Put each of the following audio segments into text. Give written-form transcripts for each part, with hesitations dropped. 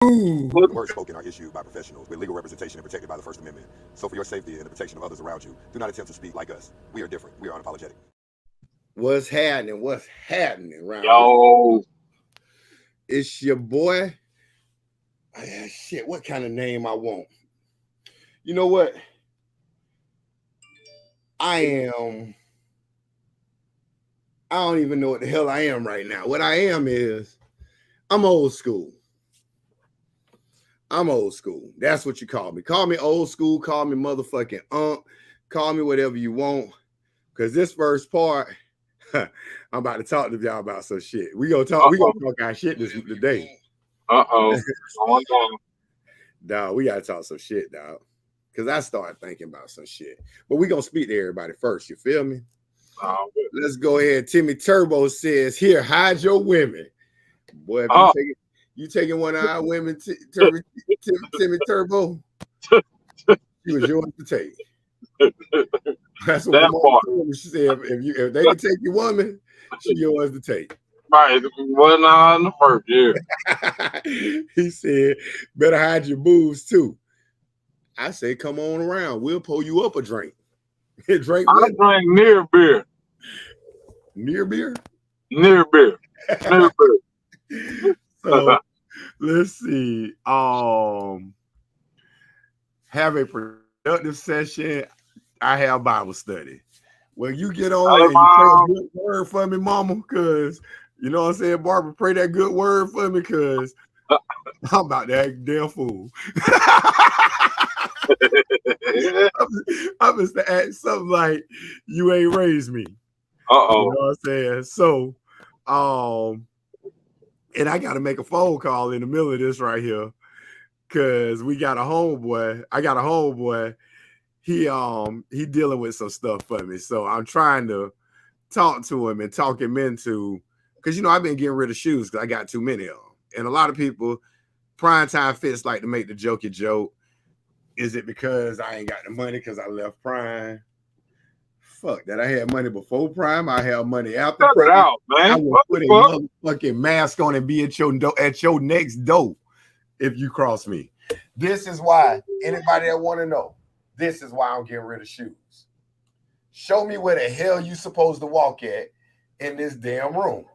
The words spoken are issued by professionals with legal representation and protected by the First Amendment. So for your safety and the protection of others around you, do not attempt to speak like us. We are different. We are unapologetic. What's happening? What's happening around Yo, It's your boy. Shit, what kind of name I want? You know what? I don't even know what the hell I am right now. What I am is I'm old school. I'm old school. That's what you call me. Call me old school. Call me motherfucking Call me whatever you want. Because this first part, I'm about to talk to y'all about some shit. We gonna talk our shit today. Dog, we gotta talk some shit, dog. Because I started thinking about some shit. But we gonna speak to everybody first, you feel me? Let's go ahead. Timmy Turbo says, here, hide your women. Boy, if you taking one of our women, Timmy Turbo, she was yours to take. That's what my mom told me. She said, if they can take your woman, she yours to take. Right, wasn't on the first year. He said, better hide your boobs too. I say, come on around. We'll pull you up a drink. I drink near beer. Near beer? Near beer. Near beer. So let's see. Have a productive session. I have Bible study. Well, you get on and you pray a good word for me, mama, because you know what I'm saying, Barbara, pray that good word for me, because I'm about to act damn fool. I'm just to act something like you ain't raised me. You know what I'm saying? So, and I got to make a phone call in the middle of this right here, because we got a homeboy. I got a homeboy. He dealing with some stuff for me. So I'm trying to talk to him and talk him into, because you know I've been getting rid of shoes because I got too many of them. And a lot of people, Primetime Fits like to make the jokey joke. Is it because I ain't got the money because I left Prime? Fuck that. I had money before Prime. I have money after Cut Prime. it out, man. I will put a motherfucking mask on and be at your next door if you cross me. This is why, anybody that want to know, this is why I'm getting rid of shoes. Show me where the hell you supposed to walk at in this damn room.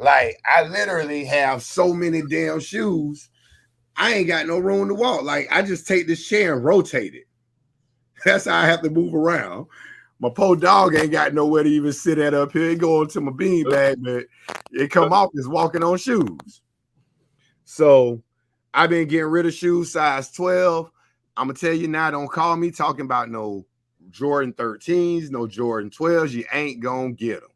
Like, I literally have so many damn shoes, I ain't got no room to walk. Like, I just take this chair and rotate it. That's how I have to move around. My poor dog ain't got nowhere to even sit at up here. It go into my bean bag, but it come off as walking on shoes. So I've been getting rid of shoes size 12. I'm going to tell you now, don't call me talking about no Jordan 13s, no Jordan 12s. You ain't going to get them.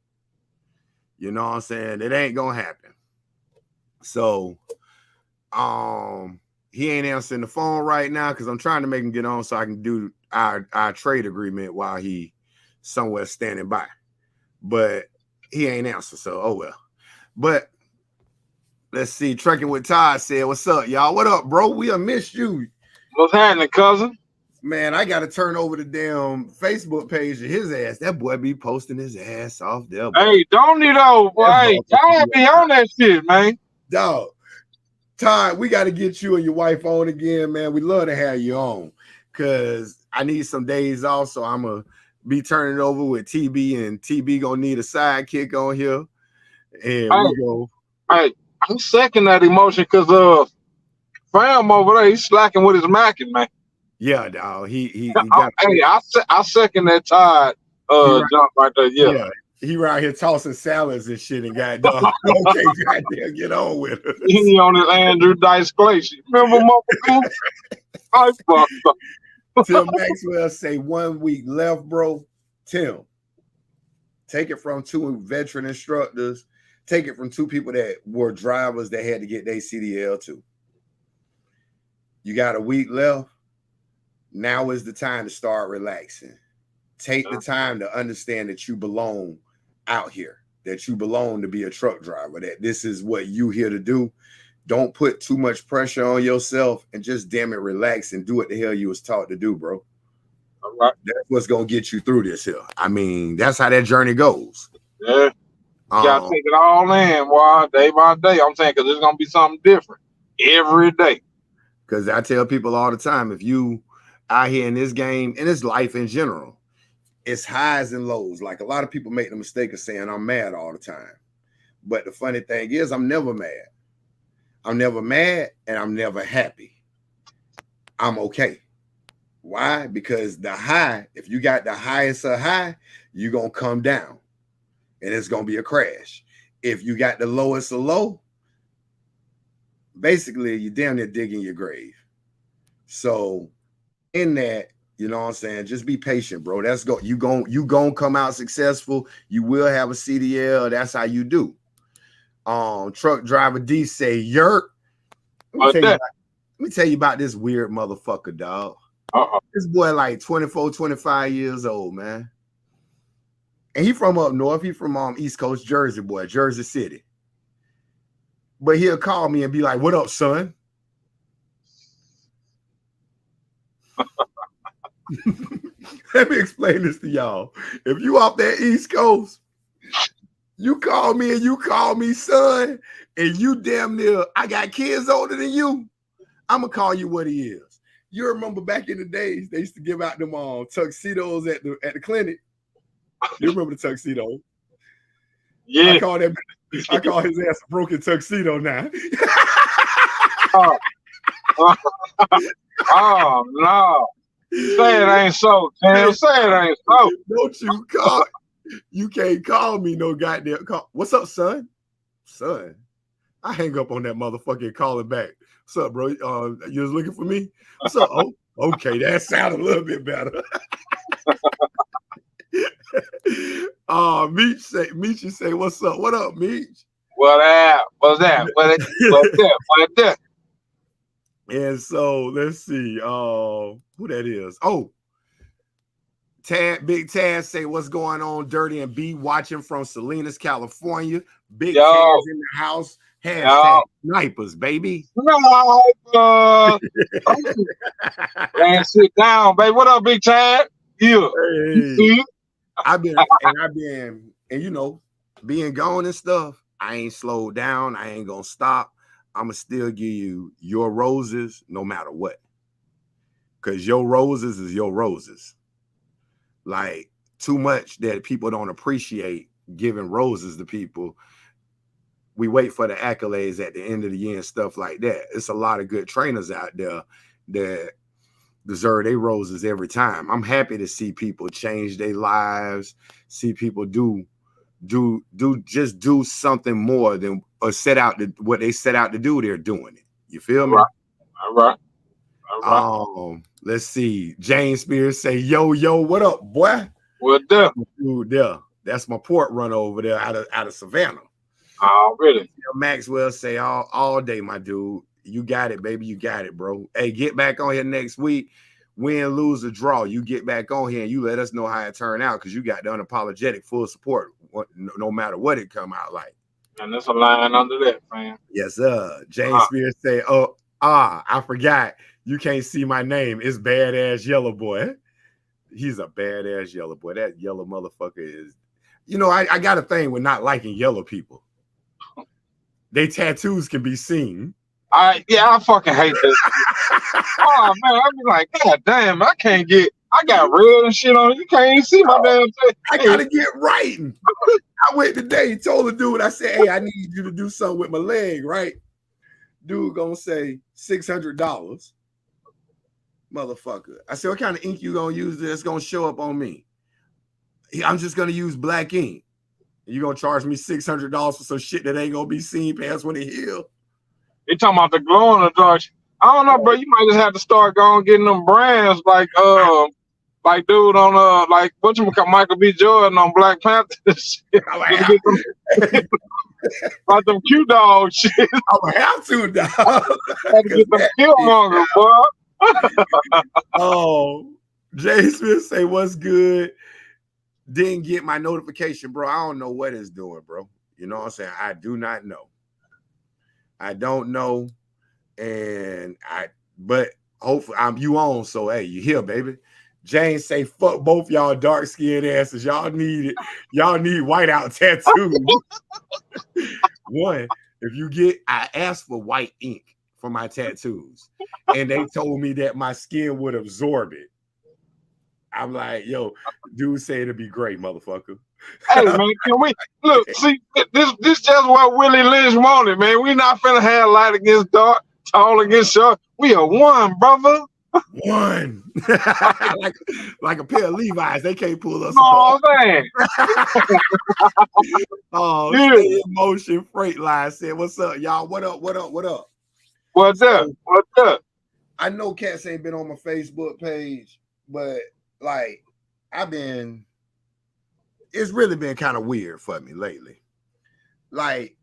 You know what I'm saying? It ain't going to happen. So, he ain't answering the phone right now because I'm trying to make him get on so I can do our trade agreement while he somewhere standing by. But he ain't answer, so oh well. But let's see. Trucking with Todd said, what's up, y'all? What up, bro? We have missed you. What's happening, cousin? Man, I got to turn over the damn Facebook page of his ass. That boy be posting his ass off there. Boy. Hey, don't need old boy. Hey, y'all be on that shit, man. Dog. Todd, we got to get you and your wife on again, man. We love to have you on because I need some days off, so I'm going to be turning it over with TB, and TB going to need a sidekick on here. And we go. Hey, I'm second that emotion because Fam over there, he's slacking with his macking, man. Yeah, dog. He got. Hey, I second that Todd jump right there. Yeah. He right here tossing salads and shit and got dog. Okay, goddamn, get on with it. He on his Andrew Dice Clay. Remember, motherfucker? I fucked up. Tim Maxwell say 1 week left, bro. Tim, take it from 2 veteran instructors. Take it from 2 people that were drivers that had to get their CDL too. You got a week left. Now is the time to start relaxing. Take the time to understand that you belong out here, that you belong to be a truck driver, that this is what you here to do. Don't put too much pressure on yourself and just damn it, relax and do what the hell you was taught to do, bro. All right. That's what's going to get you through this here. I mean, that's how that journey goes. Yeah. You gotta take it all in, boy, day by day. I'm saying, because it's gonna be something different every day. Because I tell people all the time, if you out here in this game, and it's life in general, it's highs and lows. Like a lot of people make the mistake of saying I'm mad all the time. But the funny thing is, I'm never mad. I'm never mad and I'm never happy. I'm okay. Why? Because the high, if you got the highest of high, you're going to come down and it's going to be a crash. If you got the lowest of low, basically you're damn near digging your grave. So in that, you know what I'm saying? Just be patient, bro. That's go. You gon' come out successful. You will have a CDL. That's how you do. Truck driver D say, "Yerk." Let me tell you about this weird motherfucker, dog. This boy like 24, 25 years old, man. And he from up north. He from East Coast, Jersey, boy, Jersey City. But he'll call me and be like, "What up, son?" Let me explain this to y'all. If you off that East Coast, you call me and you call me son, and you damn near, I got kids older than you, I'm gonna call you what he is. You remember back in the days, they used to give out them tuxedos at the clinic. You remember the tuxedo? Yeah. I call his ass a broken tuxedo now. Oh no. Say it ain't so, Tim. Say it ain't so. Don't you call. You can't call me no goddamn call. What's up, son? Son. I hang up on that motherfucker and call it back. What's up, bro? You was looking for me? What's up? Oh, okay. That sounded a little bit better. Meech say, what's up? What up, Meech? What's that? What's that? And so let's see who that is. Oh, Big Taz say, what's going on? Dirty and B watching from Salinas, California. Big Taz in the house. Hashtag snipers, baby. Snipers. Man, sit down, baby. What up, Big Taz? Yeah. Hey. I've been, and you know, being gone and stuff, I ain't slowed down. I ain't gonna stop. I'ma still give you your roses no matter what. Because your roses is your roses. Like, too much that people don't appreciate giving roses to people. We wait for the accolades at the end of the year and stuff like that. It's a lot of good trainers out there that deserve their roses every time. I'm happy to see people change their lives, see people do something more than what they set out to do. They're doing it. You feel me? All right. Let's see. James Spears say, yo, what up, boy? What up? Dude, there. That's my port run over there out of Savannah. Oh, really? Maxwell say all day, my dude. You got it, baby. You got it, bro. Hey, get back on here next week. Win, lose, or draw. You get back on here and you let us know how it turned out, because you got the Unapologetic full support, no matter what it come out like. And there's a line under that, man. Yes, sir. James Spears say, I forgot. You can't see my name. It's Badass Yellow Boy. He's a badass yellow boy. That yellow motherfucker is, you know, I got a thing with not liking yellow people. They tattoos can be seen. I fucking hate this. Oh man, I be like, God damn, I got red and shit on it. You can't even see my damn thing. I gotta get writing. I went today, told the dude, I said, hey, I need you to do something with my leg, right? Dude gonna say $600. Motherfucker. I said, what kind of ink you gonna use that's gonna show up on me? I'm just gonna use black ink. You gonna charge me $600 for some shit that ain't gonna be seen past when it heal? They talking about the glow in the dark. I don't know, bro. You might just have to start going getting them brands like dude on like Michael B. Jordan on Black Panther. Like them Q dog shit. I'm gonna have to, dog. Have to get them Killmonger, boy. Oh, Jay Smith say, what's good? Didn't get my notification, bro. I don't know what it's doing, bro. You know what I'm saying? I do not know. I don't know. But hopefully you on. So hey, you here, baby. James say, fuck both y'all dark skinned asses. Y'all need whiteout tattoos. One, if you get, I asked for white ink for my tattoos, and they told me that my skin would absorb it. I'm like, yo, dude said it'd be great, motherfucker. Hey man, can we look? See, this just what Willie Lynch wanted, man. We not finna have light against dark, tall against short. We are one, brother. One. like a pair of Levi's, they can't pull us Oh apart. man. Oh, Yeah. Stay in Motion Freight Line said, what's up, y'all? What up? What up? What's up? What's up? I know cats ain't been on my Facebook page, but like it's really been kind of weird for me lately. Like,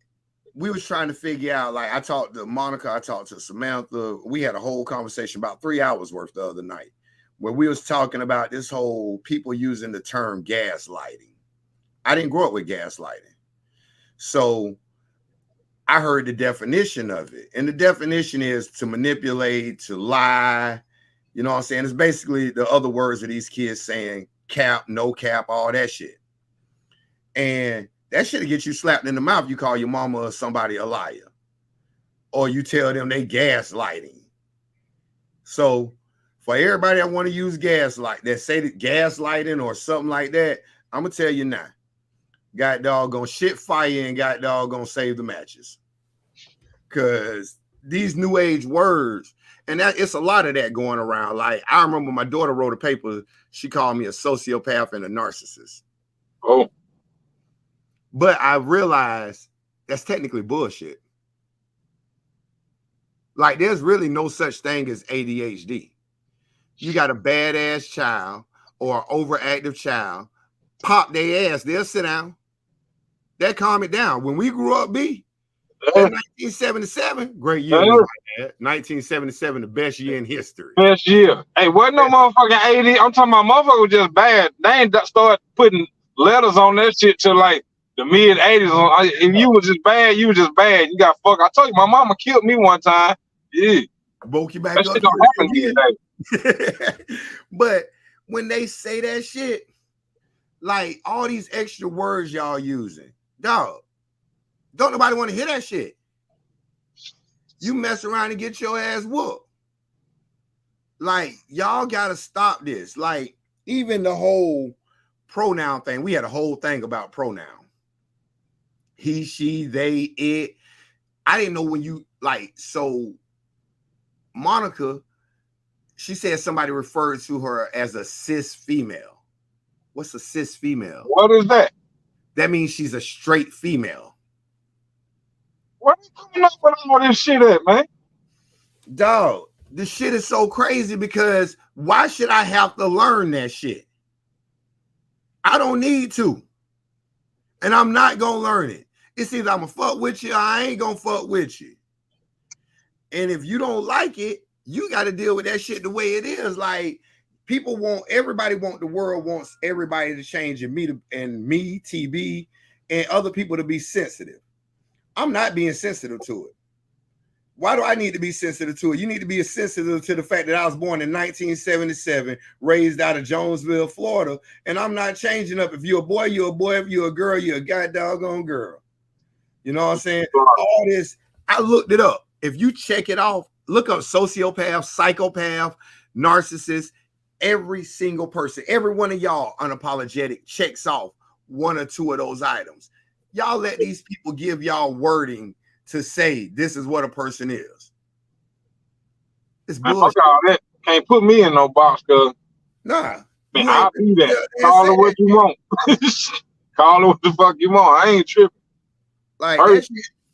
we was trying to figure out, like, I talked to Monica, I talked to Samantha. We had a whole conversation about 3 hours worth the other night where we was talking about this whole people using the term gaslighting. I didn't grow up with gaslighting. So I heard the definition of it. And the definition is to manipulate, to lie. You know what I'm saying? It's basically the other words of these kids saying cap, no cap, all that shit. And that shit'll get you slapped in the mouth. You call your mama or somebody a liar. Or you tell them they gaslighting. So for everybody that want to use gaslight, that say that gaslighting or something like that, I'm going to tell you now. Got doggone shit fire and got doggone save the matches. Because these new age words, and that it's a lot of that going around. Like, I remember my daughter wrote a paper. She called me a sociopath and a narcissist. Oh. But I realized that's technically bullshit. Like, there's really no such thing as ADHD. You got a badass child or an overactive child, pop their ass, they'll sit down. They'll calm it down. When we grew up, in 1977, great year. 1977, the best year in history. Best year. Hey, wasn't no motherfucking 80. I'm talking about motherfucker was just bad. They ain't start putting letters on that shit till like the mid 80s. If you was just bad, you was just bad. You got fucked. I told you, my mama killed me one time. Yeah. Woke you back that up. Shit don't happen these days. But when they say that shit, like all these extra words y'all using, dog, don't nobody want to hear that shit. You mess around and get your ass whooped. Like, y'all gotta stop this. Like, even the whole pronoun thing, we had a whole thing about pronoun. He, she, they, it. I didn't know when you, like, so Monica, she said somebody referred to her as a cis female. What's a cis female? What is that? That means she's a straight female. Where you coming up with all this shit at, man? Dog, this shit is so crazy because why should I have to learn that shit? I don't need to. And I'm not going to learn it. It's either I'm going to fuck with you or I ain't going to fuck with you. And if you don't like it, you got to deal with that shit the way it is. Like, the world wants everybody to change and me, TB, and other people to be sensitive. I'm not being sensitive to it. Why do I need to be sensitive to it? You need to be sensitive to the fact that I was born in 1977, raised out of Jonesville, Florida, and I'm not changing up. If you're a boy, you're a boy. If you're a girl, you're a goddamn girl. You know what I'm saying? All this, I looked it up. If you check it off, look up sociopath, psychopath, narcissist, every single person, every one of y'all unapologetic checks off one or two of those items. Y'all let these people give y'all wording to say this is what a person is. It's bullshit. That. Can't put me in no box, cuz. Nah. Man, I'll do that. Call it what you want. Call it what the fuck you want. I ain't tripping. Like,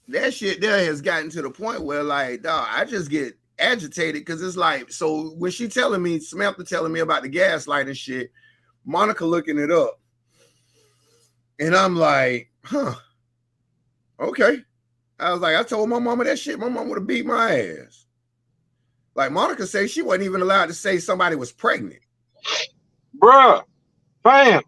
that shit there has gotten to the point where, like, dog, I just get agitated because it's like, so when she telling me, Samantha telling me about the gaslighting shit, Monica looking it up, and I'm like, okay. I was like, I told my mama that shit. My mom would have beat my ass. Like, Monica said she wasn't even allowed to say somebody was pregnant. Bruh, fam,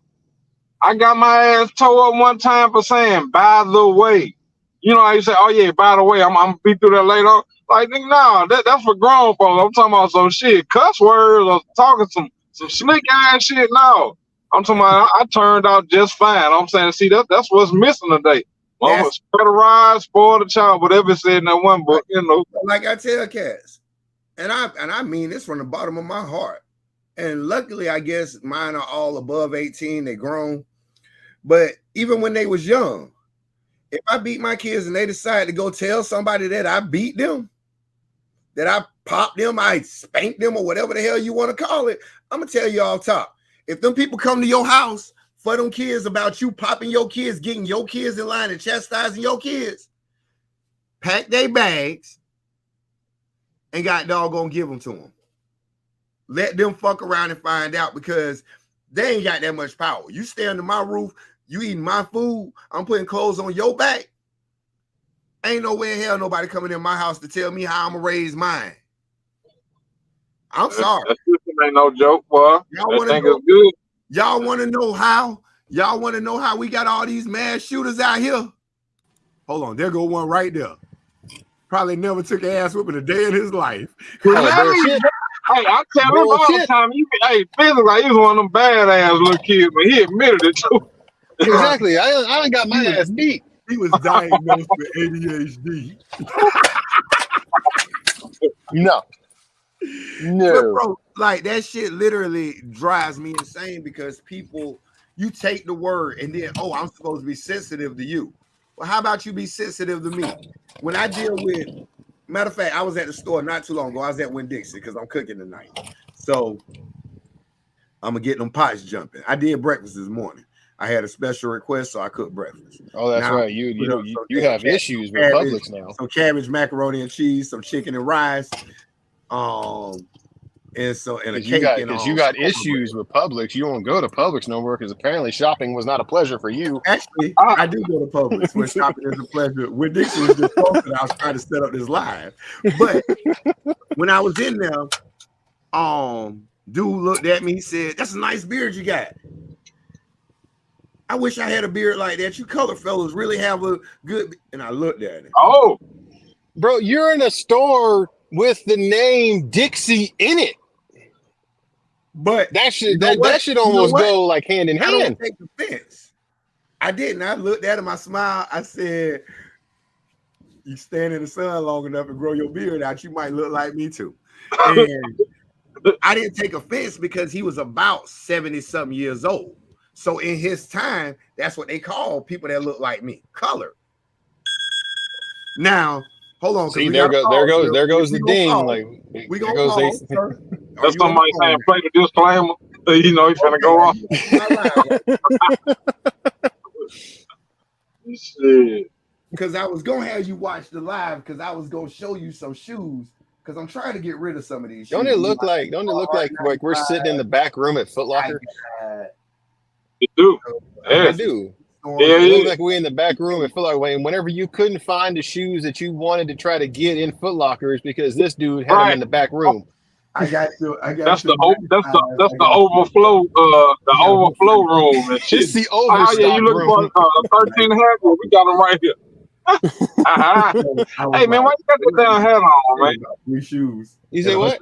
I got my ass tore up one time for saying, by the way. You know how you say, oh yeah, by the way, I'm gonna be through that later on. Like, nah, that's for grown folks. I'm talking about some shit, cuss words or talking some slick ass shit. No, I'm talking about I turned out just fine. I'm saying, see, that's what's missing today. Mama, spread a ride, spoil the child, whatever it said in that one book, you know. Like I tell cats, and I mean this from the bottom of my heart. And luckily, I guess mine are all above 18. They grown. But even when they was young, if I beat my kids and they decide to go tell somebody that I beat them, that I popped them, I spanked them, or whatever the hell you want to call it, I'm going to tell you off top. If them people come to your house for them kids about you popping your kids, getting your kids in line and chastising your kids, pack their bags and got doggone give them to them. Let them fuck around and find out, because they ain't got that much power. You stay under my roof, you eating my food, I'm putting clothes on your back. Ain't no way in hell nobody coming in my house to tell me how I'm gonna raise mine. I'm sorry. That ain't no joke, boy. Y'all want to know how? Y'all want to know how we got all these mass shooters out here? Hold on, there go one right there. Probably never took an ass whipping a day in his life. Hey, I tell him all the time, feeling like he was one of them badass little kids, but he admitted it too. Exactly. I done got my ass beat. He was diagnosed with ADHD. No. But bro, like that shit literally drives me insane, because people, you take the word and then, oh, I'm supposed to be sensitive to you. Well, how about you be sensitive to me? When I deal with, matter of fact, I was at the store not too long ago. I was at Winn-Dixie because I'm cooking tonight. So I'm going to get them pots jumping. I did breakfast this morning. I had a special request, so I cooked breakfast. Oh, that's right. You have issues with Publix now. Some cabbage, macaroni and cheese, some chicken and rice. And a cake. Because you got issues with Publix. You don't go to Publix no more because apparently shopping was not a pleasure for you. Actually, I do go to Publix when shopping is a pleasure. When Dixie was just posted, I was trying to set up this live. But when I was in there, dude looked at me. He said, "That's a nice beard you got." I wish I had a beard like that. You color fellas really have a good. And I looked at it. Oh, bro, you're in a store with the name Dixie in it. But that should almost go like hand in hand. I don't take offense. I didn't. I looked at him. I smiled. I said, "You stand in the sun long enough and grow your beard out, you might look like me too." And I didn't take offense because he was about 70-something years old. So in his time, that's what they call people that look like me. Color. Now, hold on. See, there goes the ding. Like we gonna call, sir. That's somebody saying play the disclaimer. You know he's gonna go on. Because I was gonna have you watch the live, because I was gonna show you some shoes, because I'm trying to get rid of some of these shoes. Don't it look like we're sitting in the back room at Foot Locker? It do. Yeah. I do. It looks like we're in the back room at Foot Locker. Whenever you couldn't find the shoes that you wanted to try to get in Foot Lockers because this dude had them in the back room. That's the overflow. The overflow room. And shit. It's the overstock you looking for 13 and a half? Well, we got them right here. Hey man, why you got that damn hat on, man? 3 shoes. You say what?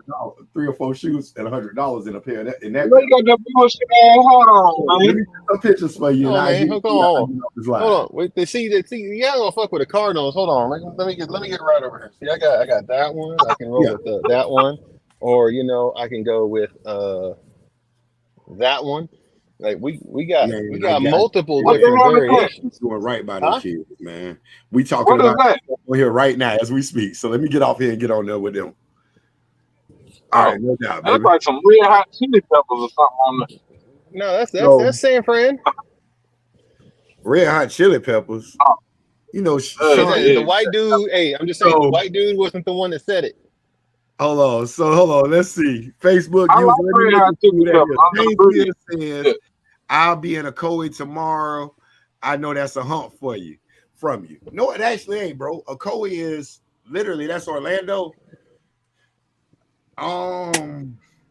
3 or 4 shoes and $100 in a pair. You got that bullshit hat on, man. Let me get some pictures for you. Hold on. Wait, see, you gonna fuck with the Cardinals. Hold on. Let me get right over here. See, I got that one. I can roll with that one, or I can go with that one. Like we got multiple different variations. Doing right by the kids, man. We talking about that here right now as we speak. So let me get off here and get on there with them. All right, no doubt. That's like some real hot chili peppers or something on there. No, that's San Fran. Red hot chili peppers. The white dude. Hey, I'm just saying, the white dude wasn't the one that said it. Hold on. Let's see. Facebook user says, "I'll be in a Ocoee tomorrow. I know that's a hump for you, from you." No, it actually ain't, bro. Ocoee is literally, that's Orlando.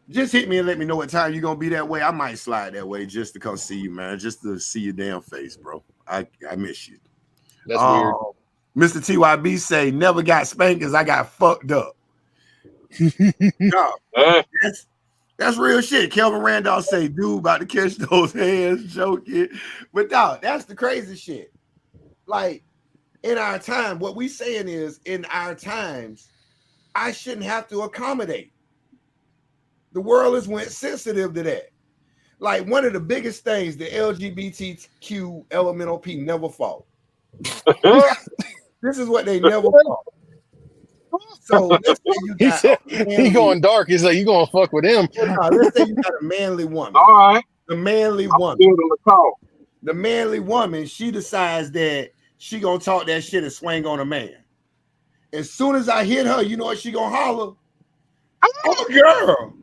Just hit me and let me know what time you're gonna be that way. I might slide that way just to come see you, man. Just to see your damn face, bro. I miss you. That's weird. Mr. TYB say, "Never got spanked because I got fucked up." No, That's real shit. Kelvin Randolph say, dude, about to catch those hands, joking. But dog, that's the crazy shit. Like, in our time, what we saying is, in our times, I shouldn't have to accommodate. The world has went sensitive to that. Like, one of the biggest things the LGBTQ elemental P never fought. This is what they never fought. So let's say you got he going dark. He's like, you gonna fuck with him. Let's say you got a manly woman. All right. The manly woman. The manly woman, she decides that she gonna talk that shit and swing on a man. As soon as I hit her, you know what she gonna holler? I'm a girl.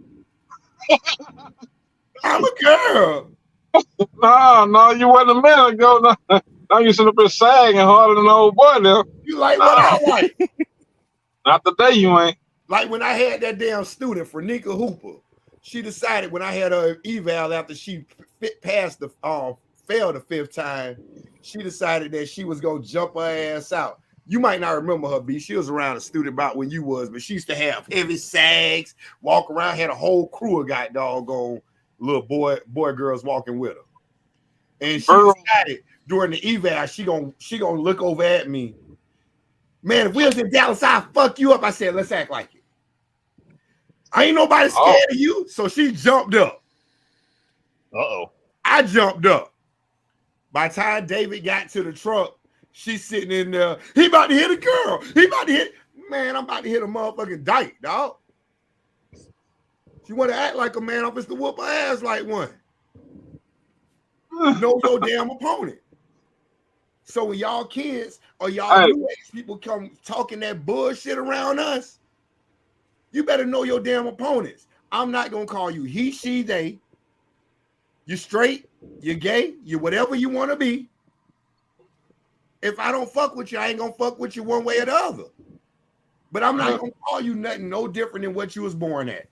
I'm a girl. No, you wasn't a minute ago. Now you should have been sagging harder than the old boy now. You like what I like. Not today, you ain't. Like when I had that damn student for Nika Hooper, she decided when I had her eval after she passed the failed the 5th time, she decided that she was gonna jump her ass out. You might not remember her, B. She was around a student about when you was, but she used to have heavy sags, walk around, had a whole crew of got doggone little boy girls walking with her. And she decided during the eval, she gonna look over at me. Man, if we was in Dallas, I'd fuck you up. I said, let's act like it. I ain't nobody scared of you. So she jumped up. I jumped up. By the time David got to the truck, she's sitting in there. He about to hit a girl. He about to hit. Man, I'm about to hit a motherfucking dyke, dog. She want to act like a man. I'm supposed to whoop her ass like one. Know your damn opponent. So when y'all kids or y'all new age people come talking that bullshit around us, you better know your damn opponents. I'm not gonna call you he, she, they. You straight, you gay, you whatever you want to be. If I don't fuck with you, I ain't gonna fuck with you one way or the other. But I'm not gonna call you nothing no different than what you was born at.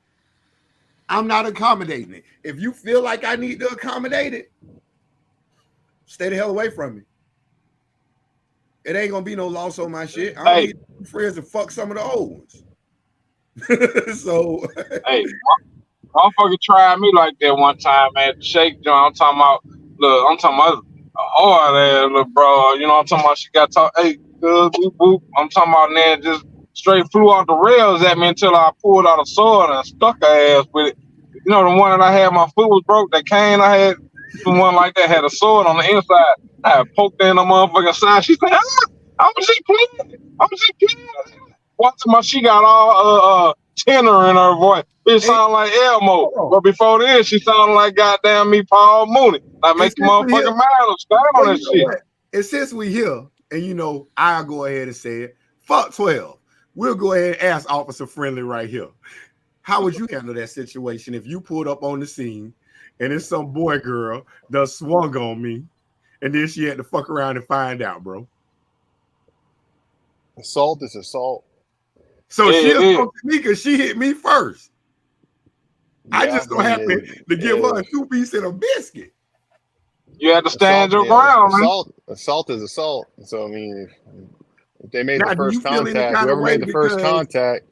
I'm not accommodating it. If you feel like I need to accommodate it, stay the hell away from me. It ain't gonna be no loss on my shit. I don't need friends to fuck some of the old ones. So hey, motherfucker tried me like that one time, man. Shake joint. I'm talking about a hard ass little bro. You know what I'm talking about? She got talk. Hey, good, boop, boop. I'm talking about man just straight flew off the rails at me until I pulled out a sword and stuck her ass with it. You know the one that I had, my foot was broke. That cane I had, the one like that had a sword on the inside. I had poked in the motherfucking side. She said, I was just playing. Watching my, she got all tenor in her voice. It sounded like Elmo. But before this, she sounded like goddamn me, Paul Mooney. Like make the motherfucking man stand on that shit. What? And since we here, and you know, I'll go ahead and say it. Fuck 12. We'll go ahead and ask Officer Friendly right here. How would you handle that situation if you pulled up on the scene and it's some boy girl that swung on me and then she had to fuck around and find out, bro? Assault is assault. So she assaulted me because she hit me first. Yeah, I just don't happen to give her a 2-piece and a biscuit. You had to stand your ground, man. Assault is assault. So I mean, if they made the first contact, whoever made the first contact,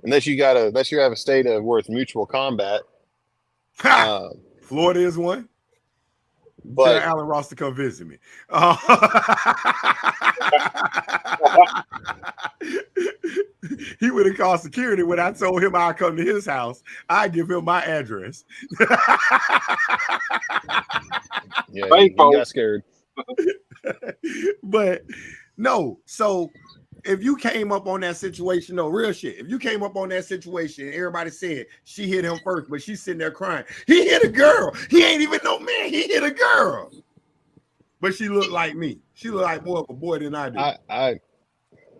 unless you have a state of where it's mutual combat. Florida is one. But tell Alan Ross to come visit me. He would have called security when I told him I'd come to his house. I'd give him my address. Yeah, he got scared. But no, so if you came up on that situation, no real shit. If you came up on that situation, and everybody said she hit him first, but she's sitting there crying. He hit a girl. He ain't even no man. He hit a girl. But she looked like me. She looked like more of a boy than I do. I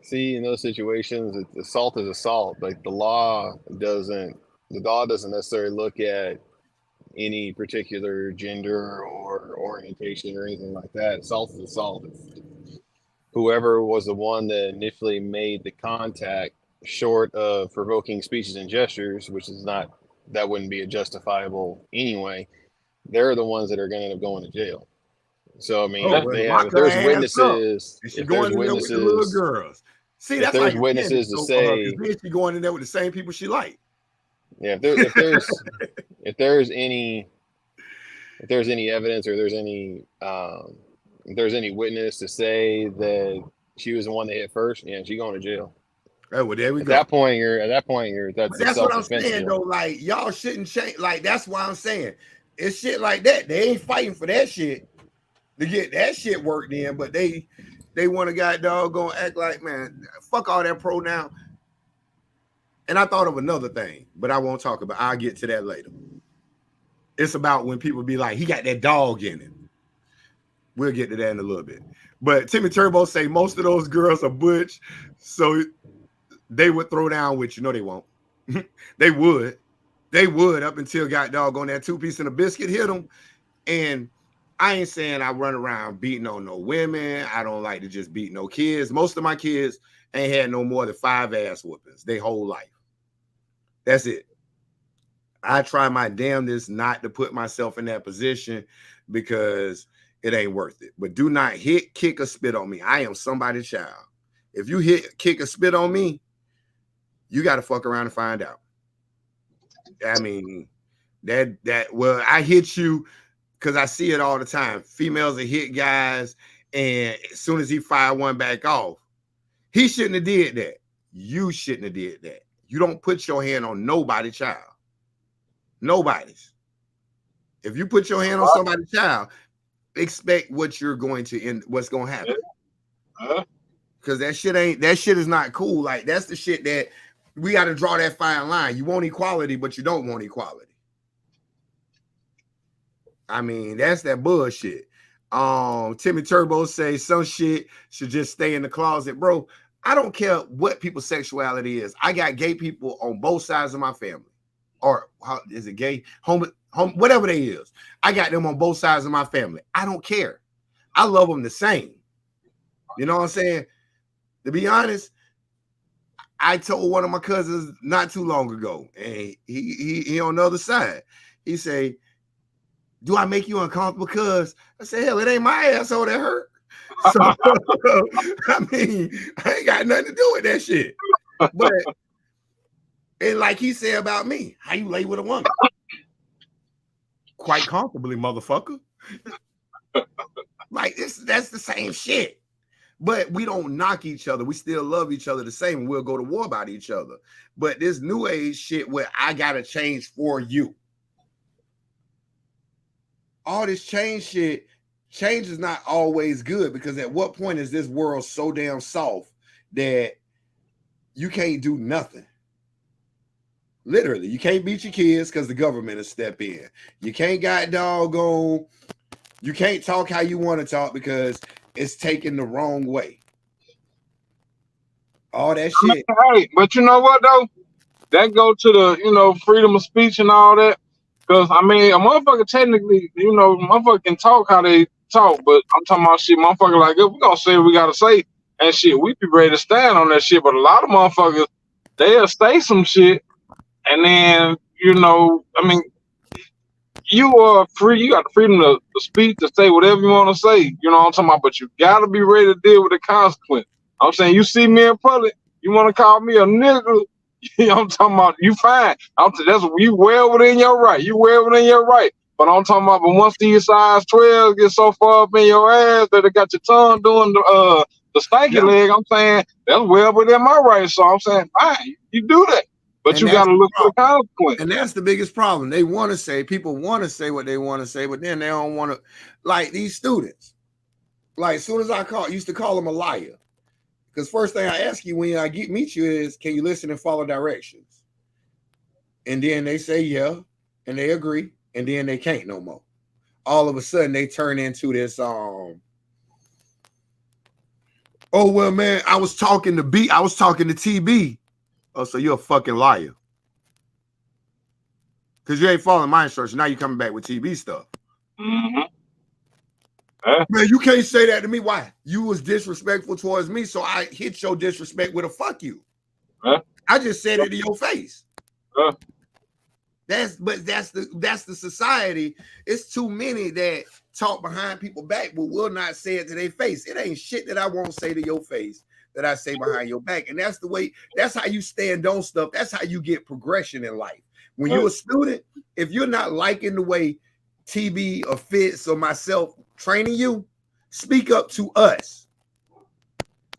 see in those situations, assault is assault. Like the law doesn't necessarily look at any particular gender or orientation or anything like that. Assault is assault. Whoever was the one that initially made the contact, short of provoking speeches and gestures, which is not, that wouldn't be a justifiable anyway, they're the ones that are going to end up going to jail. So I mean, if there's witnesses, if there's witnesses, with the little girls. See, that's if there's witnesses to say she going in there with the same people she like. Yeah, if there's any evidence or there's any if there's any witness to say that she was the one that hit first, yeah, she going to jail. Oh, well, there we At go. that point, that's a That's what I'm self-defense saying, deal. though. Like, y'all shouldn't change. Like, that's why I'm saying it's shit like that. They ain't fighting for that shit to get that shit worked in, but they want a guy dog gonna act like, man, fuck all that pronoun. And I thought of another thing, but I won't talk about. I'll get to that later. It's about when people be like, he got that dog in it. We'll get to that in a little bit. But Timmy Turbo say most of those girls are butch, so they would throw down with you. No, they won't. They would up until got dog on that 2-piece and a biscuit hit them. And I ain't saying I run around beating on no women. I don't like to just beat no kids. Most of my kids ain't had no more than 5 ass whoopings their whole life. That's it. I try my damnedest not to put myself in that position because it ain't worth it. But do not hit, kick, or spit on me. I am somebody's child. If you hit, kick, or spit on me, you got to fuck around and find out. I mean, well, I hit you because I see it all the time. Females that hit guys, and as soon as he fired one back off, he shouldn't have did that. You shouldn't have did that. You don't put your hand on nobody's child. Nobody's. If you put your hand on somebody's child, expect what you're going to end, what's going to happen. Because that shit is not cool. Like, that's the shit that we got to draw that fine line. You want equality, but you don't want equality. I mean, that's that bullshit. Timmy Turbo say some shit should just stay in the closet. Bro, I don't care what people's sexuality is. I got gay people on both sides of my family. Or how is it gay? Home, whatever they is. I got them on both sides of my family. I don't care. I love them the same. You know what I'm saying? To be honest, I told one of my cousins not too long ago, and he on the other side. He say, do I make you uncomfortable? Because I said, hell, it ain't my asshole that hurt. So, I mean, I ain't got nothing to do with that shit. But, and like he said about me, how you lay with a woman? Quite comfortably, motherfucker. Like, that's the same shit. But we don't knock each other. We still love each other the same. We'll go to war about each other. But this new age shit where I got to change for you. All this change shit, change is not always good, because at what point is this world so damn soft that you can't do nothing? Literally, you can't beat your kids because the government will step in. You can't got doggone, you can't talk how you want to talk because it's taken the wrong way. All that shit. Hey, but you know what though? That go to the, freedom of speech and all that. Because, I mean, a motherfucker technically, motherfucker can talk how they talk, but I'm talking about shit, motherfucker, like, if we gonna say what we gotta say, and shit, we be ready to stand on that shit, but a lot of motherfuckers, they'll say some shit, and then, I mean, you are free, you got the freedom to speak, to say whatever you want to say, you know what I'm talking about, but you gotta be ready to deal with the consequence. I'm saying, you see me in public, you want to call me a nigga, you know what I'm talking about? You fine. That's you well within your right. You well within your right. But I'm talking about, but once these size 12 get so far up in your ass that it got your tongue doing the stanky leg, I'm saying that's well within my right. So I'm saying, fine, you do that. But and you got to look for the consequence. And that's the biggest problem. They want to say, people want to say what they want to say, but then they don't want to, like these students. Like, as soon as I used to call them a liar. Because first thing I ask you when I meet you is, can you listen and follow directions? And then they say, yeah, and they agree, and then they can't no more. All of a sudden, they turn into this, oh, well, man, I was talking to TB. Oh, so you're a fucking liar. Because you ain't following my instructions. Now you're coming back with TB stuff. Mm-hmm. Man, you can't say that to me. Why? You was disrespectful towards me, so I hit your disrespect with a fuck you. I just said it to your face. That's the society. It's too many that talk behind people's back but will not say it to their face. It ain't shit that I won't say to your face that I say behind your back. And that's the way, that's how you stand on stuff. That's how you get progression in life. When you're a student, if you're not liking the way TB or Fitz or myself training you, speak up to us.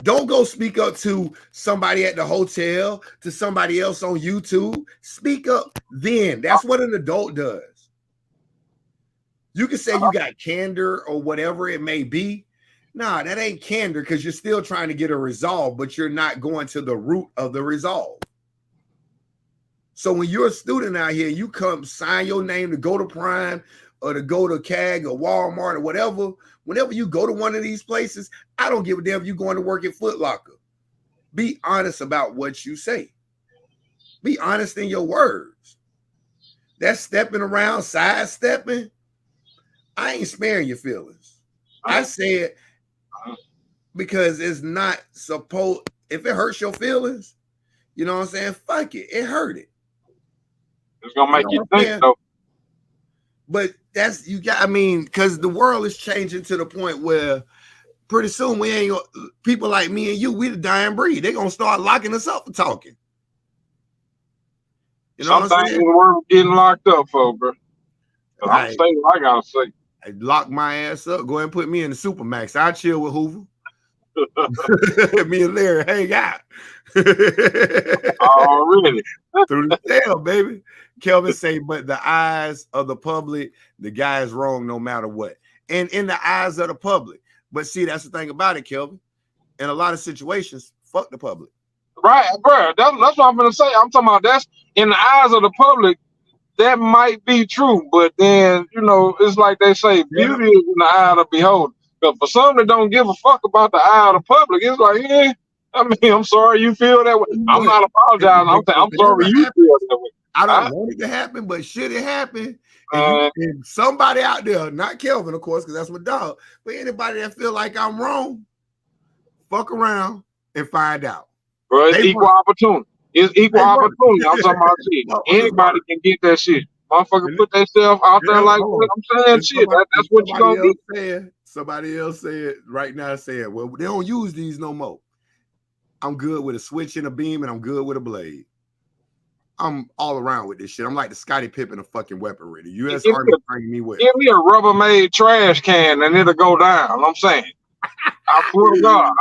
Don't go speak up to somebody at the hotel, to somebody else on YouTube. Speak up then. That's what an adult does. You can say you got candor or whatever it may be. Nah, that ain't candor because you're still trying to get a resolve, but you're not going to the root of the resolve. So when you're a student out here, you come sign your name to go to Prime or to go to CAG or Walmart or whatever. Whenever you go to one of these places, I don't give a damn if you're going to work at Foot Locker. Be honest about what you say. Be honest in your words. That stepping around, sidestepping, I ain't sparing your feelings. I said because it's not supposed, if it hurts your feelings, you know what I'm saying? Fuck it. It hurt it. It's gonna make you think though. But that's I mean, because the world is changing to the point where pretty soon we ain't people like me and you, we the dying breed. They're gonna start locking us up for talking. You know Sometimes it's worth getting locked up for, bro. I'm saying what I gotta say. I lock my ass up. Go ahead and put me in the Supermax. I chill with Hoover. Me and Larry hang out. Already. Through the tail, baby. Kelvin say, but the eyes of the public, the guy is wrong no matter what. And in the eyes of the public. But see, that's the thing about it, Kelvin. In a lot of situations, fuck the public. Right, bro. That's what I'm gonna say. I'm talking about that's in the eyes of the public. That might be true, but then you know it's like they say, beauty is in the eye of the beholder. But for some that don't give a fuck about the eye of the public, it's like, yeah. I mean, I'm sorry you feel that way. I'm not apologizing. I'm sorry you feel that way. I don't want it to happen, but should it happen, and somebody out there, not Kelvin, of course, because that's my dog, but anybody that feel like I'm wrong, fuck around and find out. Bro, it's equal opportunity. It's equal opportunity. I'm talking about shit. Anybody can get that shit. Motherfucker put themselves out there like what I'm saying. Shit, that's what you gonna get. Somebody else said right now, saying, well, they don't use these no more. I'm good with a switch and a beam, and I'm good with a blade. I'm all around with this shit. I'm like the Scottie Pippen of fucking weaponry. The U.S. Army bring me with. Give me a Rubbermaid trash can, and it'll go down. I'm saying. I swear to God.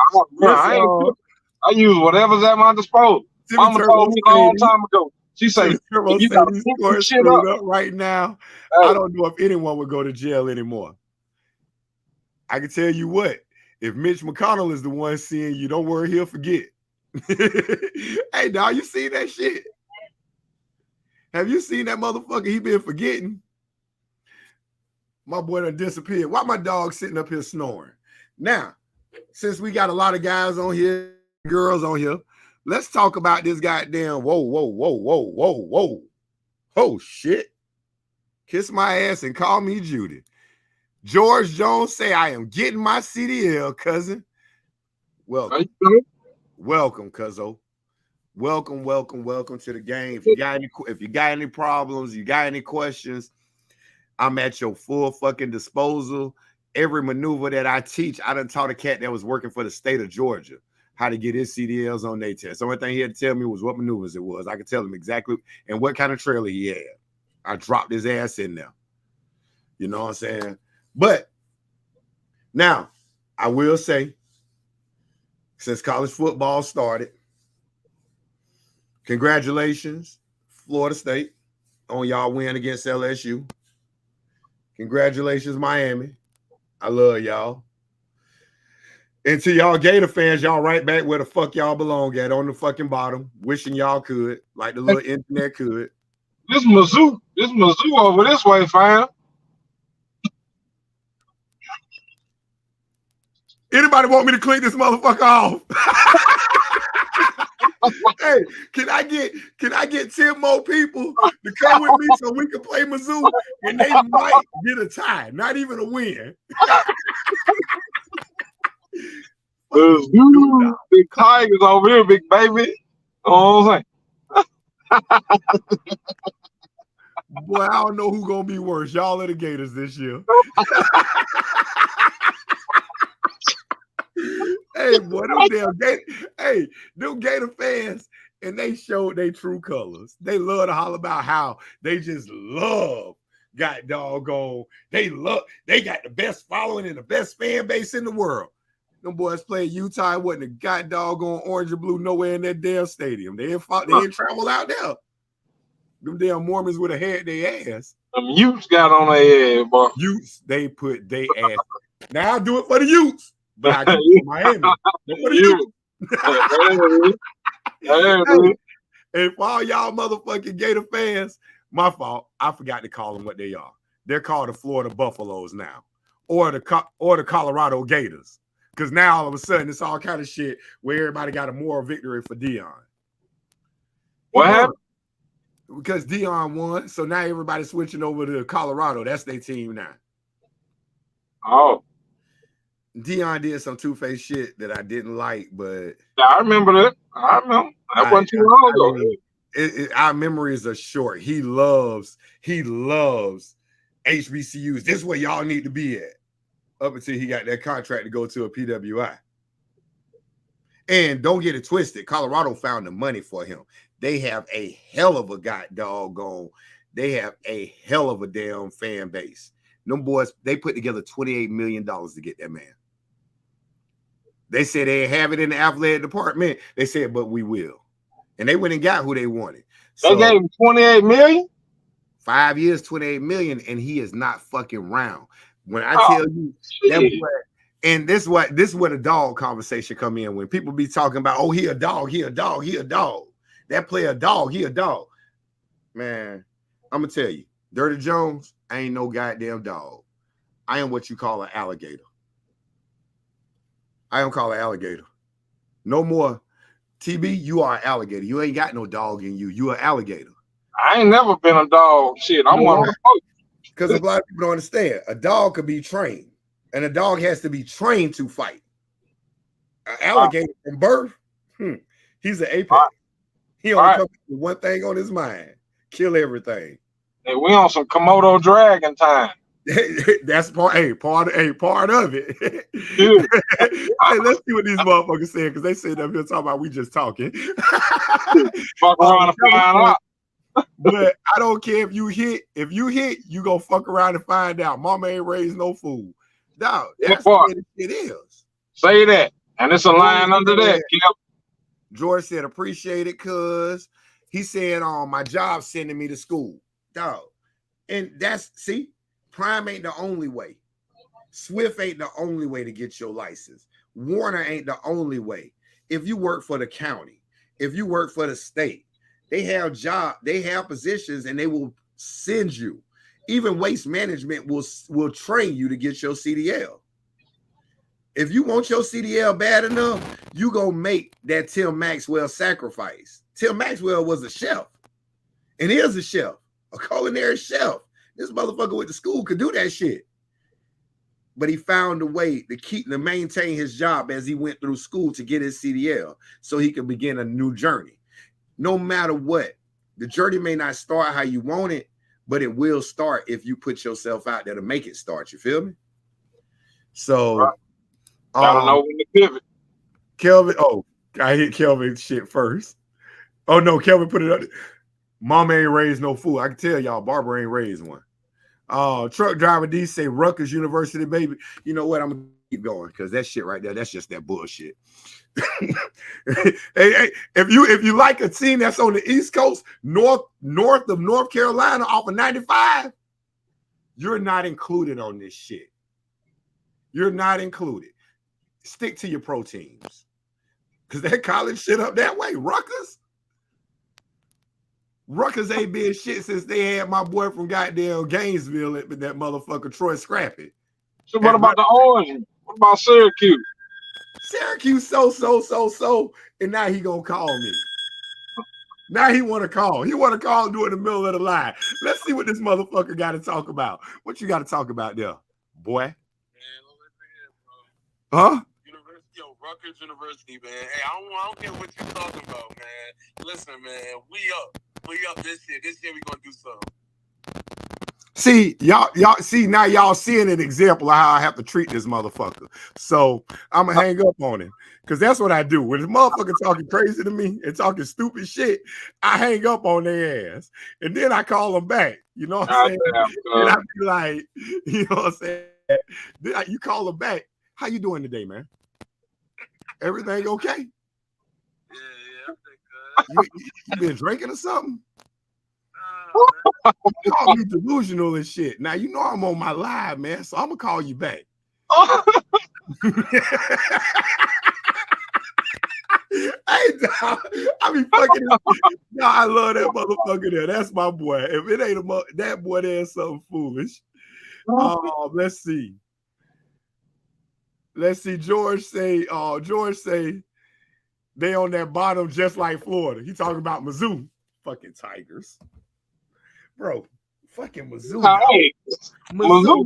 I use whatever's at my disposal. Mama told me a long time ago. She said, you got to pick this shit up right now. I don't know if anyone would go to jail anymore. I can tell you what, if Mitch McConnell is the one seeing you, don't worry, he'll forget. Hey, dog, you seen that shit? Have you seen that motherfucker? He been forgetting. My boy done disappeared. Why my dog sitting up here snoring? Now, since we got a lot of guys on here, girls on here, let's talk about this goddamn whoa. Oh, shit. Kiss my ass and call me Judy. George Jones say, I am getting my CDL, cousin. Welcome. Welcome, cuzzo. Welcome to the game. If you got any problems, you got any questions, I'm at your full fucking disposal. Every maneuver that I teach, I done taught a cat that was working for the state of Georgia how to get his CDLs on their test. The only thing he had to tell me was what maneuvers it was. I could tell him exactly and what kind of trailer he had. I dropped his ass in there. You know what I'm saying? But now, I will say, since college football started, congratulations, Florida State, on y'all win against LSU. Congratulations, Miami. I love y'all. And to y'all Gator fans, y'all right back where the fuck y'all belong at, on the fucking bottom. Wishing y'all could, like the little internet could. This Mizzou over this way, fam. Anybody want me to clean this motherfucker off? Hey, can I get 10 more people to come with me so we can play Mizzou and they might get a tie, not even a win. Big Tigers over here, big baby. Oh, what I'm saying. Boy, I don't know who's gonna be worse. Y'all are the Gators this year. Hey, boy, them Gator fans, and they showed their true colors. They love to holler about how they just love got doggone. They got the best following and the best fan base in the world. Them boys played Utah. It wasn't a god doggone orange or blue nowhere in that damn stadium. They didn't travel out there. Them damn Mormons would have had their ass. Them Utes got on their ass, boy. Utes, they put their ass. Now I do it for the Utes, but I do it for Miami. But for the Utes. And for all y'all motherfucking Gator fans, my fault. I forgot to call them what they are. They're called the Florida Buffaloes now, or the Colorado Gators. Because now all of a sudden it's all kind of shit where everybody got a moral victory for Dion. What happened? Because Dion won, so now everybody's switching over to Colorado. That's their team now. Oh. Dion did some two-faced shit that I didn't like, but I remember that. I remember. That wasn't too long ago. Our memories are short. He loves HBCUs. This is where y'all need to be at. Up until he got that contract to go to a PWI. And don't get it twisted. Colorado found the money for him. They have a hell of a they have a hell of a damn fan base. Them boys, they put together $28 million to get that man. They said they have it in the athletic department. They said, but we will. And they went and got who they wanted. So, they gave him $28 million? 5 years, $28 million, and he is not fucking round. When I tell you that boy, and this is where the dog conversation come in. When people be talking about, oh, he a dog, he a dog, he a dog. That player a dog, he a dog. Man, I'm gonna tell you, Dirty Jones, I ain't no goddamn dog. I am what you call an alligator. I don't call an alligator. No more. TB, you are an alligator. You ain't got no dog in you. You an alligator. I ain't never been a dog. Shit, I'm one of the folks. Because a lot of people don't understand. A dog could be trained, and a dog has to be trained to fight. An alligator from birth, he's an apex. He only comes with one thing on his mind: kill everything. Hey, we on some Komodo dragon time. That's part of it. Hey, let's see what these motherfuckers saying, because they said up here talking about we just talking. Fuck around and find out. But I don't care if you hit. If you hit, you go fuck around and find out. Mama ain't raised no fool. Dog, that's what it is. Say that. And it's a line under that. George said, appreciate it, cuz he said, my job sending me to school. Dog. And Prime ain't the only way. Swift ain't the only way to get your license. Warner ain't the only way. If you work for the county, if you work for the state, they have positions, and they will send you. Even Waste Management will train you to get your CDL. If you want your CDL bad enough, you go make that Tim Maxwell sacrifice. Tim Maxwell was a chef, and is a chef, a culinary chef. This motherfucker went to school, could do that shit. But he found a way to maintain his job as he went through school to get his CDL so he could begin a new journey. No matter what, the journey may not start how you want it, but it will start if you put yourself out there to make it start. You feel me? So, gotta know when to pivot. Kelvin, I hit Kelvin shit first. Oh no, Kelvin put it up. Mama ain't raised no fool. I can tell y'all, Barbara ain't raised one. Truck driver D say Rutgers University, baby. You know what? I'm gonna keep going because that shit right there, that's just that bullshit. hey, if you like a team that's on the East Coast, north of North Carolina off of 95, you're not included on this shit. You're not included. Stick to your pro teams. Because that college shit up that way. Rutgers ain't been shit since they had my boy from goddamn Gainesville, that motherfucker Troy Scrappy. So what about the Orange? What about Syracuse? Syracuse so, and now he gonna call me. Now he want to call. He want to call and do it in the middle of the line. Let's see what this motherfucker got to talk about. What you got to talk about there, boy? Man, huh? Rutgers University, man. Hey, I don't care what you're talking about, man. Listen, man, we up this year. This year we gonna do something. See, y'all see now y'all seeing an example of how I have to treat this motherfucker. So I'm gonna hang up on him because that's what I do. When this motherfucker talking crazy to me and talking stupid shit, I hang up on their ass and then I call them back. You know what I'm saying? And I be like, you know what I'm saying? Then you call them back. How you doing today, man? Everything okay? Yeah, everything good. You been drinking or something? You call me delusional and shit. Now you know I'm on my live, man, so I'm gonna call you back. Hey, dog, I be fucking. No, I love that motherfucker there. That's my boy. If it ain't that boy, there's something foolish. Let's see. George say they on that bottom just like Florida. He talking about Mizzou, fucking Tigers. Bro, fucking Mizzou. Hey, Mizzou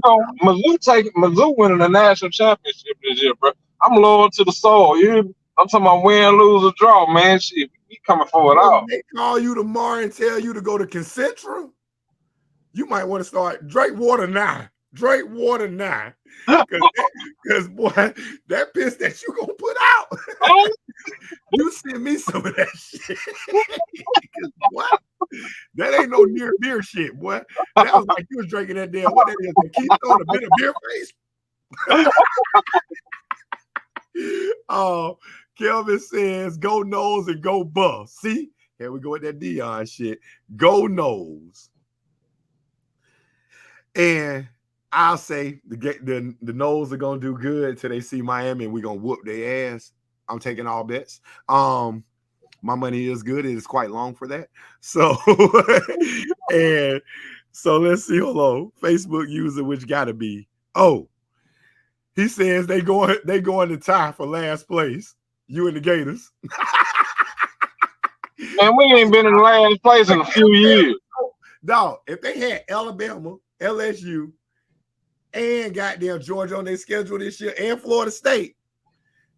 winning the national championship this year, bro. I'm loyal to the soul. I'm talking about win, lose, or draw, man. Shit, we coming for it all. They call you tomorrow and tell you to go to Concentra. You might want to start drink water now. Drink water now, because boy, that piss that you gonna put out. You send me some of that shit. What? That ain't no near beer shit, boy. That was like you was drinking that damn, what that is, the Keystone, a bit of beer face. Kelvin says, go nose and go buff. See? Here we go with that Dion shit. Go nose. And I'll say the Noles are gonna do good until they see Miami and we're gonna whoop their ass. I'm taking all bets. My money is good. It is quite long for that. So and so let's see. Hold on. Facebook user, which gotta be. Oh, he says they going to tie for last place. You and the Gators. Man, we ain't been in last place in a few years. Dog, if they had Alabama, LSU, and goddamn Georgia on their schedule this year, and Florida State,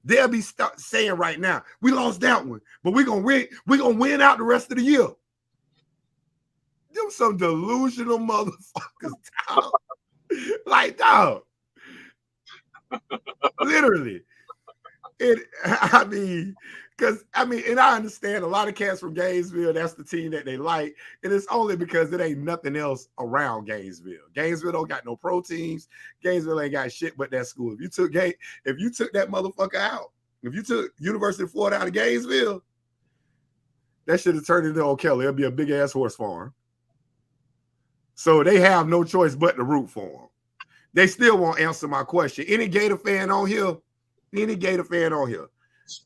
they'll be saying right now, we lost that one, but we're gonna win out the rest of the year. Them some delusional motherfuckers, dog. Like, dog. Literally. And I understand a lot of cats from Gainesville, that's the team that they like, and it's only because it ain't nothing else around Gainesville. Gainesville don't got no pro teams. Gainesville ain't got shit but that school. If you took that motherfucker out, if you took University of Florida out of Gainesville, that should have turned into O'Kelly. It'll be a big ass horse farm. So they have no choice but to root for them. They still won't answer my question. Any Gator fan on here?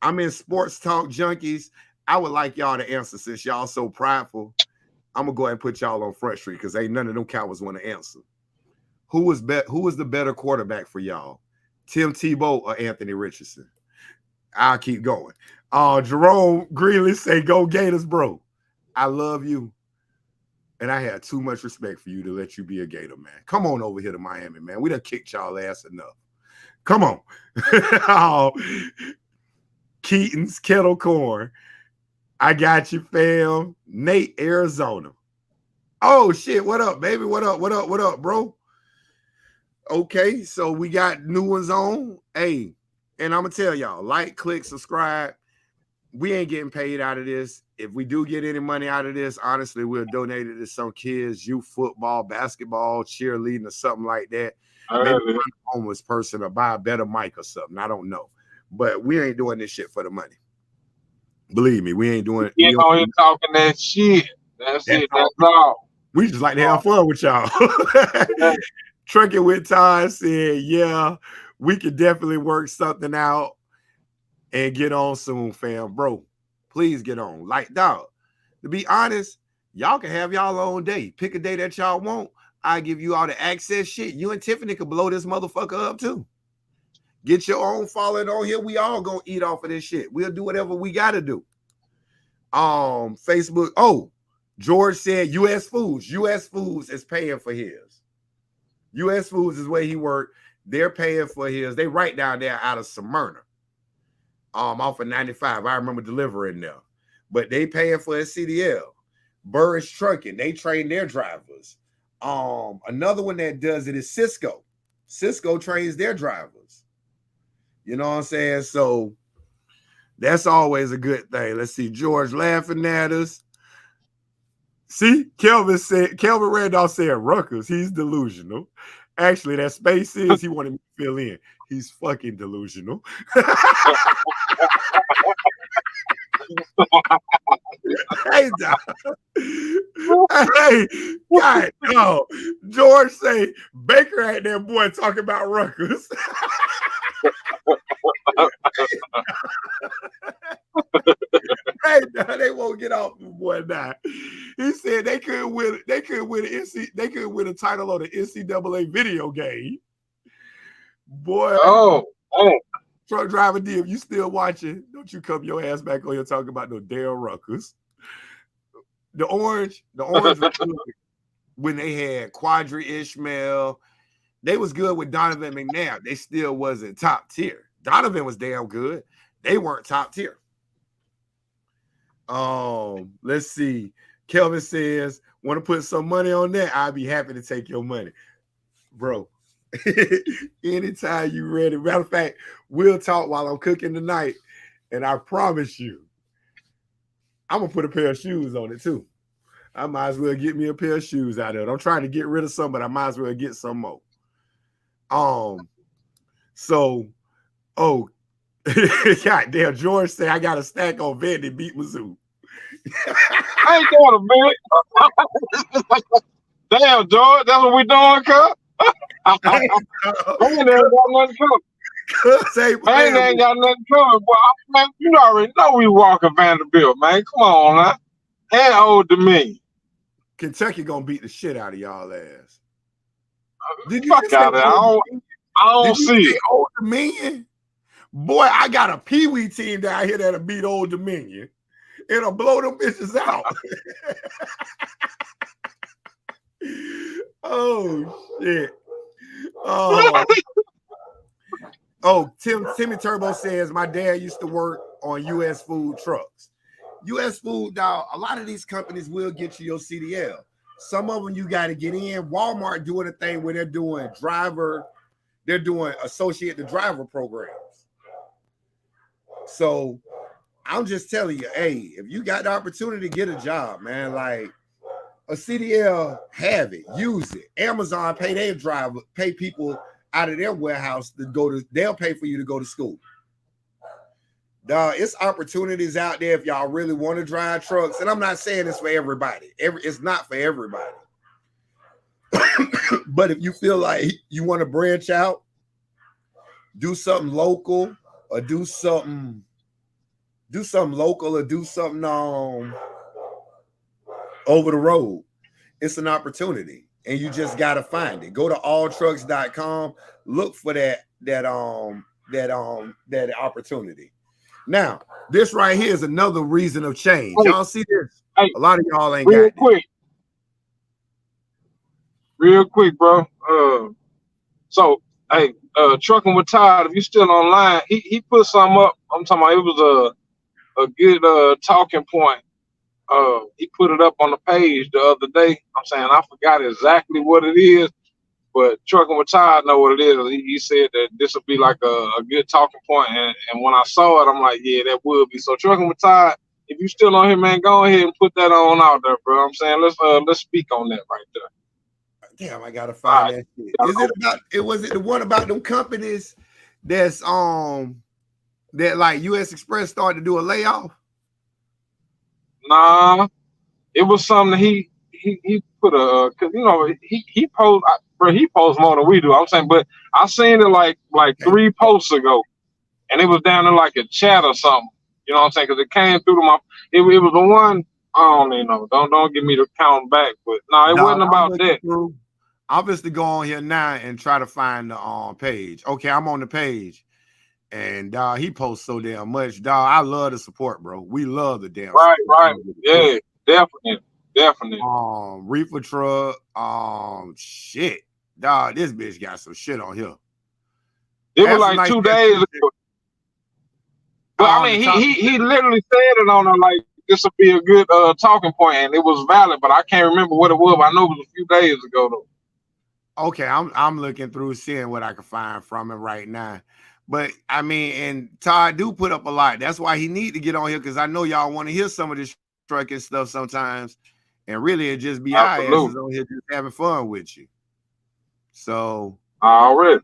I'm in Sports Talk Junkies. I would like y'all to answer since y'all so prideful. I'm gonna go ahead and put y'all on Front Street because ain't none of them cowards want to answer. Who was the better quarterback for y'all? Tim Tebow or Anthony Richardson? I'll keep going. Jerome Greeley say, go Gators, bro. I love you. And I had too much respect for you to let you be a Gator, man. Come on over here to Miami, man. We done kicked y'all ass enough. Come on. Keaton's Kettle Corn. I got you, fam. Nate, Arizona. Oh, shit. What up, baby? What up, bro? Okay, so we got new ones on. Hey, and I'm going to tell y'all, like, click, subscribe. We ain't getting paid out of this. If we do get any money out of this, honestly, we'll donate it to some kids, youth football, basketball, cheerleading, or something like that. Maybe a homeless person or buy a better mic or something. I don't know. But we ain't doing this shit for the money. Believe me, we ain't doing it. You know, you're talking that shit. That's it. That's all. We just like to have fun with y'all. Trucking with Todd said, yeah, we could definitely work something out and get on soon, fam. Bro, please get on. Like, dog, to be honest, y'all can have y'all own day. Pick a day that y'all want. I give you all the access shit. You and Tiffany could blow this motherfucker up too. Get your own following on here. We all gonna eat off of this shit. We'll do whatever we gotta do. Facebook. Oh, George said US Foods. US Foods is paying for his. US Foods is where he worked. They're paying for his. They right down there out of Smyrna. Off of 95. I remember delivering there. But they paying for his CDL. Burris Trucking. They train their drivers. Another one that does it is Cisco. Cisco trains their drivers. You know what I'm saying? So that's always a good thing. Let's see, George laughing at us. See, Kelvin Randolph said Ruckers. He's delusional. Actually, that space is he wanted me to fill in. He's fucking delusional. Hey, hey, God, no. George say Baker ain't that boy talking about Ruckers. Hey, no, they won't get off the boy now. He said they could win a title on the NCAA video game. Boy, Truck driver D, if you still watching, don't you come your ass back on here talking about no damn Ruckers. The orange when they had Quadri Ishmael, they was good with Donovan McNabb. They still wasn't top tier. Donovan was damn good. They weren't top tier. Let's see. Kelvin says, want to put some money on that? I'd be happy to take your money. Bro, anytime you ready. Matter of fact, we'll talk while I'm cooking tonight, and I promise you, I'm going to put a pair of shoes on it too. I might as well get me a pair of shoes out of it. I'm trying to get rid of some, but I might as well get some more. Goddamn, George say I got a stack on Vandy beat Mizzou. I ain't doing a minute. Damn, George, that's what we doing, cuz. I ain't got nothing coming. I ain't got nothing coming, boy. Man, you already know we walking Vanderbilt, man. Come on, now. And Old Dominion. Kentucky gonna beat the shit out of y'all ass. Did you Fuck out of it. I don't see it. Old Dominion? Boy, I got a Pee-wee team down here that'll beat Old Dominion. It'll blow them bitches out. Oh, shit. Timmy Turbo says, my dad used to work on U.S. food trucks. U.S. food, now, a lot of these companies will get you your CDL. Some of them you got to get in. Walmart doing a thing where they're doing associate the driver programs. So I'm just telling you, hey, if you got the opportunity to get a job, man, like a CDL, have it, use it. Amazon pay people out of their warehouse they'll pay for you to go to school. It's opportunities out there if y'all really want to drive trucks. And I'm not saying it's for everybody. It's not for everybody. But if you feel like you want to branch out, do something local, or do something over the road, it's an opportunity. And you just gotta find it. Go to alltrucks.com, look for that opportunity. Now, this right here is another reason of change. Y'all see this? A lot of y'all ain't got it. Real quick, bro. Trucking with Todd, if you still online, he put something up. I'm talking about it was a good talking point. He put it up on the page the other day. I'm saying I forgot exactly what it is, but Trucking with Todd know what it is. He said that this would be like a good talking point, and when I saw it, I'm like, yeah, that would be. So Trucking with Todd, if you still on here, man, go ahead and put that on out there, bro. I'm saying let's speak on that right there. Damn, I gotta find that shit. Was it the one about them companies that's that like US Express started to do a layoff? Nah, it was something he put cause you know he posts, bro. He posts more than we do. I'm saying, but I seen it like 3 posts ago, and it was down in like a chat or something. You know what I'm saying? Cause it came through to my. It was the one. I don't even know. Don't give me the count back. But no, it wasn't about that. I'll just go on here now and try to find the page. Okay, I'm on the page. And he posts so damn much. Dog, I love the support, bro. We love the damn support. Right. Yeah, definitely. Reefer Truck. Shit. Dog, this bitch got some shit on here. It was like 2 days ago. But I mean, he literally said it on her like this would be a good talking point, and it was valid, but I can't remember what it was. But I know it was a few days ago though. Okay, I'm looking through seeing what I can find from him right now. But I mean, and Todd do put up a lot. That's why he need to get on here, because I know y'all want to hear some of this trucking stuff sometimes. And really, it just be our asses on here just having fun with you. So already.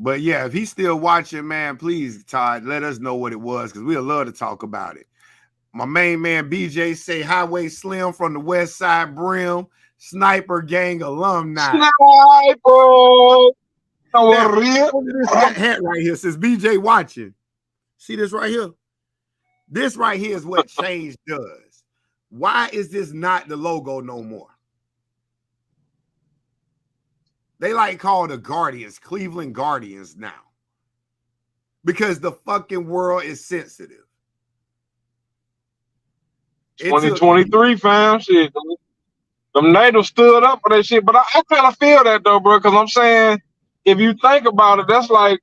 But yeah, if he's still watching, man, please, Todd, let us know what it was, because we'd love to talk about it. My main man BJ say Highway Slim from the West Side Brim, Sniper Gang alumni. Sniper. This hat right here says BJ watching. See this right here? This right here is what change does. Why is this not the logo no more? They like call the Guardians, Cleveland Guardians now. Because the fucking world is sensitive. 2023, fam. Shit. Them natives stood up for that shit. But I kind of feel that though, bro, because I'm saying, if you think about it, that's like,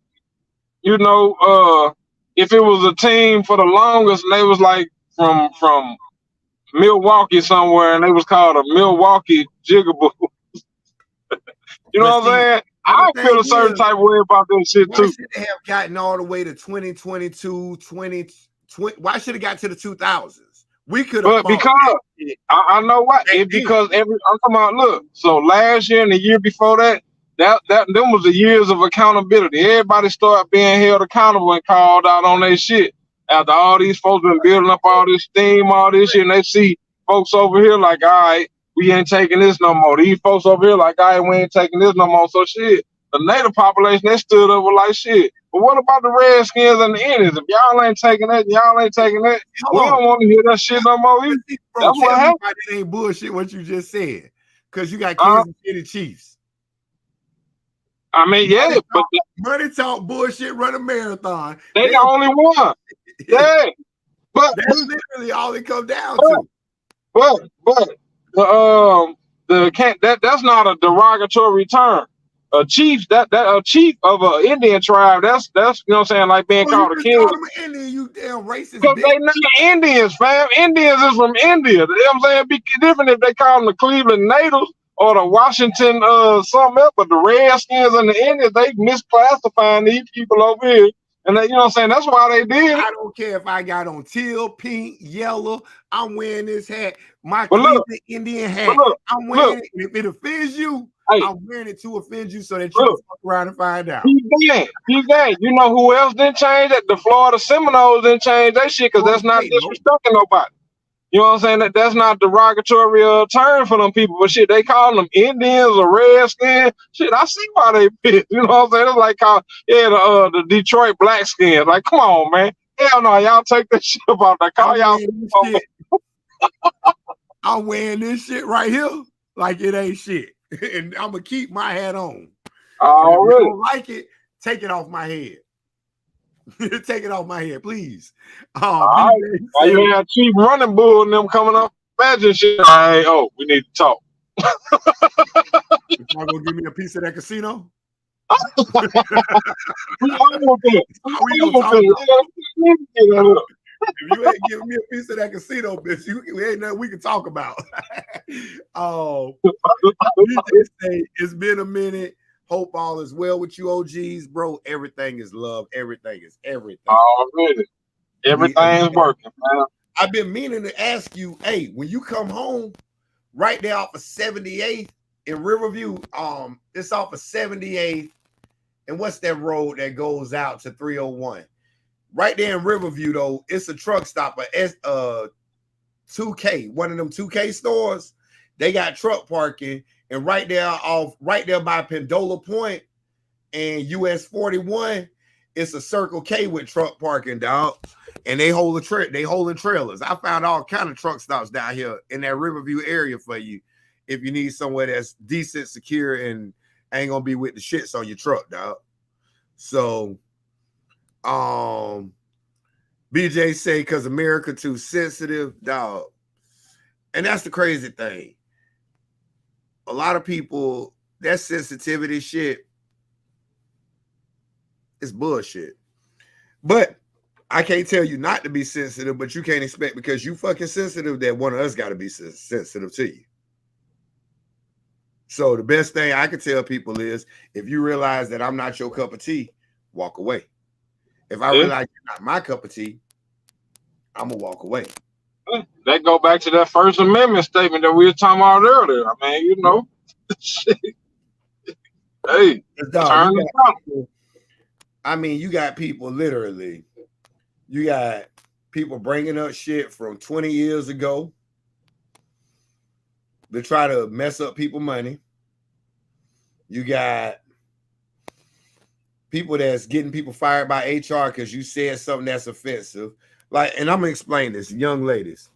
you know, if it was a team for the longest and they was like from Milwaukee somewhere and they was called a Milwaukee Jigaboo. You know what I'm saying? I feel a certain type of way about this shit too. Why should they have gotten all the way to 2022, 2020? Why should it got to the 2000s? We could have. But because I know what it because I'm talking about. Look, so last year and the year before that them was the years of accountability. Everybody started being held accountable and called out on their shit. After all these folks been building up all this steam, all this shit, and they see folks over here like, all right, we ain't taking this no more. These folks over here like, all right, we ain't taking this no more. So shit, the native population, they stood up with like shit. But what about the Redskins and the Indians? If y'all ain't taking that, we don't want to hear that shit no more. Bro, that's what happened. It ain't bullshit what you just said. Because you got Kansas City Chiefs. I mean, yeah, but money talk bullshit, run a marathon. They the only one. Yeah. But that's literally all it comes down to. But that's not a derogatory term. A chief, a chief of an Indian tribe, that's you know what I'm saying, like being called a king. Indian, you damn racist. Because they not Indians, fam. Indians is from India. You know what I'm saying? It'd be different if they call them the Cleveland natives or the Washington something else, but the Redskins and the Indians, they misclassifying these people over here. And they, you know what I'm saying? That's why they did it. I don't care if I got on teal, pink, yellow. I'm wearing this hat. My Cleveland Indian hat. I'm wearing it. If it offends you, I'm wearing it to offend you so that you can fuck around and find out. He's dead. You know who else didn't change that? The Florida Seminoles didn't change that shit because that's not disrespecting nobody. You know what I'm saying? That's not derogatory term for them people, but shit, they call them Indians or Redskins. Shit, I see why they fit. You know what I'm saying? It's like the Detroit Blackskins. Like, come on, man. Hell no, y'all take that shit about that. Call y'all. I'm wearing this shit right here like it ain't shit. And I'm gonna keep my hat on. Oh, really? If you don't like it, take it off my head. Take it off my head, please. Why you have Chief Running Bull and them coming up? Imagine shit. We need to talk. You gonna give me a piece of that casino? If you ain't giving me a piece of that casino, bitch, we ain't nothing we can talk about. It's been a minute. Hope all is well with you, OGs, bro. Everything is love. Everything is everything. Already. Everything's working, man. I've been meaning to ask you, hey, when you come home, right there off of 78th in Riverview, it's off of 78th. And what's that road that goes out to 301? Right there in Riverview, though, it's a truck stop, a 2K, one of them 2K stores. They got truck parking, and right there by Pendola Point and US 41, it's a Circle K with truck parking, dog. And they holding trailers. I found all kind of truck stops down here in that Riverview area for you if you need somewhere that's decent, secure, and ain't gonna be with the shits on your truck, dog. So BJ say because America too sensitive, dog. And that's the crazy thing. A lot of people, that sensitivity shit is bullshit. But I can't tell you not to be sensitive, but you can't expect because you fucking sensitive that one of us got to be sensitive to you. So the best thing I can tell people is if you realize that I'm not your cup of tea, walk away. If I realize you're not my cup of tea, I'm going to walk away. That go back to that First Amendment statement that we were talking about earlier. I mean, you know, hey, Dog, you got people literally, you got people bringing up shit from 20 years ago to try to mess up people's money. You got people that's getting people fired by HR because you said something that's offensive. Like, and I'm gonna explain this, young ladies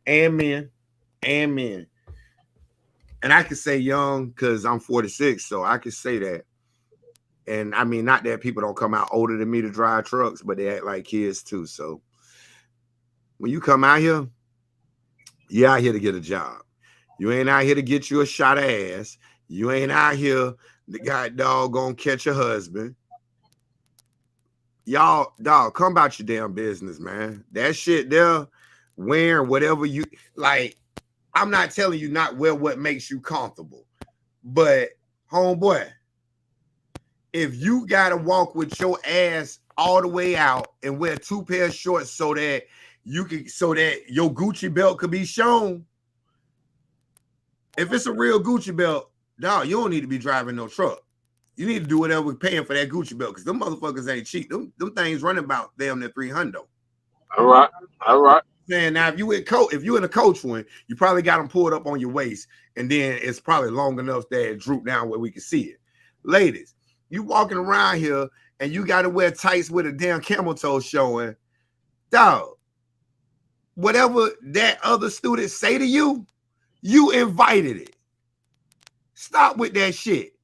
and men, and I can say young because I'm 46, so I can say that. And I mean, not that people don't come out older than me to drive trucks, but they act like kids too. So when you come out here, you're out here to get a job. You ain't out here to get you a shot of ass. You ain't out here the guy dog gonna catch a husband. Y'all, dog, come about your damn business, man. That shit there, wearing whatever you like. I'm not telling you not wear what makes you comfortable, but homeboy, if you gotta walk with your ass all the way out and wear 2 pairs of shorts so that your Gucci belt could be shown. If it's a real Gucci belt, dog, you don't need to be driving no truck. You need to do whatever we're paying for that Gucci belt because them motherfuckers ain't cheap. Them things running about damn near $300. All right. Man, now if you in a coach one, you probably got them pulled up on your waist, and then it's probably long enough that it droop down where we can see it. Ladies, you walking around here and you got to wear tights with a damn camel toe showing, dog. Whatever that other student say to you, you invited it. Stop with that shit.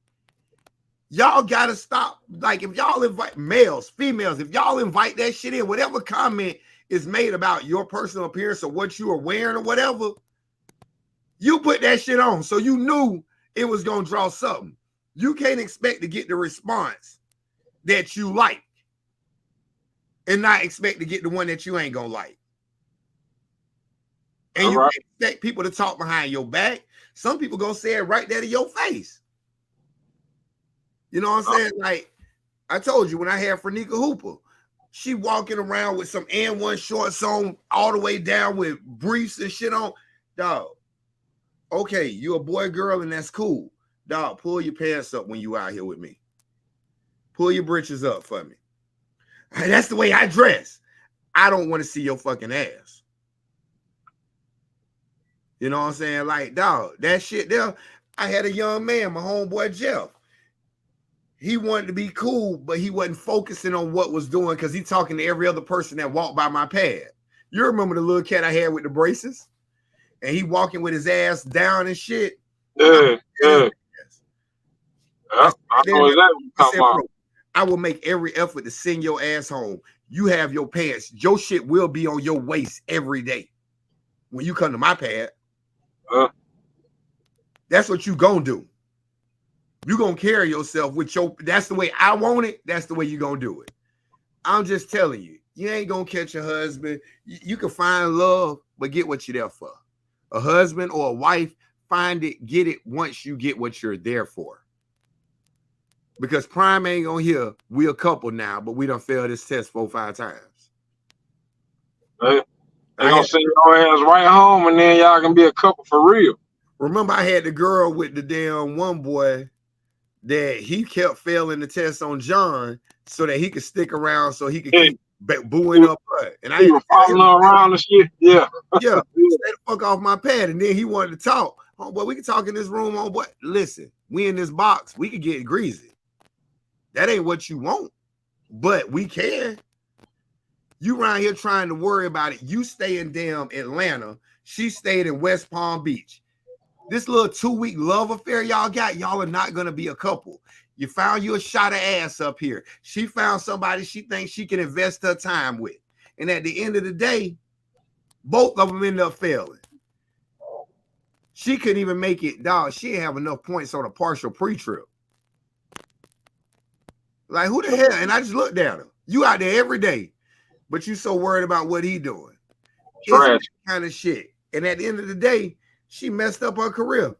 Y'all gotta stop. Like, if y'all invite males, females, if y'all invite that shit in, whatever comment is made about your personal appearance or what you are wearing or whatever, you put that shit on. So you knew it was gonna draw something. You can't expect to get the response that you like and not expect to get the one that you ain't gonna like. And you expect people to talk behind your back. Some people gonna say it right there to your face. You know what I'm saying? Like I told you when I had Frenika Hooper, she walking around with some N1 shorts on all the way down with briefs and shit on. Dog, okay, you a boy, girl, and that's cool. Dog, pull your pants up when you out here with me. Pull your britches up for me. That's the way I dress. I don't want to see your fucking ass. You know what I'm saying? Like, dog, that shit there. I had a young man, my homeboy Jeff. He wanted to be cool, but he wasn't focusing on what was doing because he's talking to every other person that walked by my pad. You remember the little cat I had with the braces? And he walking with his ass down and shit. Yeah. I know exactly what you're talking about. I will make every effort to send your ass home. You have your pants. Your shit will be on your waist every day. When you come to my pad, that's what you gonna do. You gonna carry yourself with your, that's the way I want it. That's the way you gonna do it. I'm just telling you, you ain't gonna catch a husband. You can find love, but get what you're there for. A husband or a wife, find it, get it once you get what you're there for. Because Prime ain't gonna hear we a couple now, but we done failed this test 4 or 5 times. They gonna send your ass right home, and then y'all can be a couple for real. Remember, I had the girl with the damn one boy that he kept failing the test on John so that he could stick around so he could keep booing up her. And I was following her around and shit. Yeah. Stay the fuck off my pad. And then he wanted to talk. Oh, boy, we can talk in this room. Oh, boy, listen, we in this box. We could get greasy. That ain't what you want, but we can. You around here trying to worry about it. You stay in damn Atlanta. She stayed in West Palm Beach. This little 2-week love affair y'all got, y'all are not going to be a couple. You found you a shot of ass up here. She found somebody she thinks she can invest her time with. And at the end of the day, both of them end up failing. She couldn't even make it, dog. She didn't have enough points on a partial pre-trip. Like, who the hell? And I just looked at her. You out there every day. but you so worried about what he doing. Trash. It's kind of shit. And at the end of the day, she messed up her career.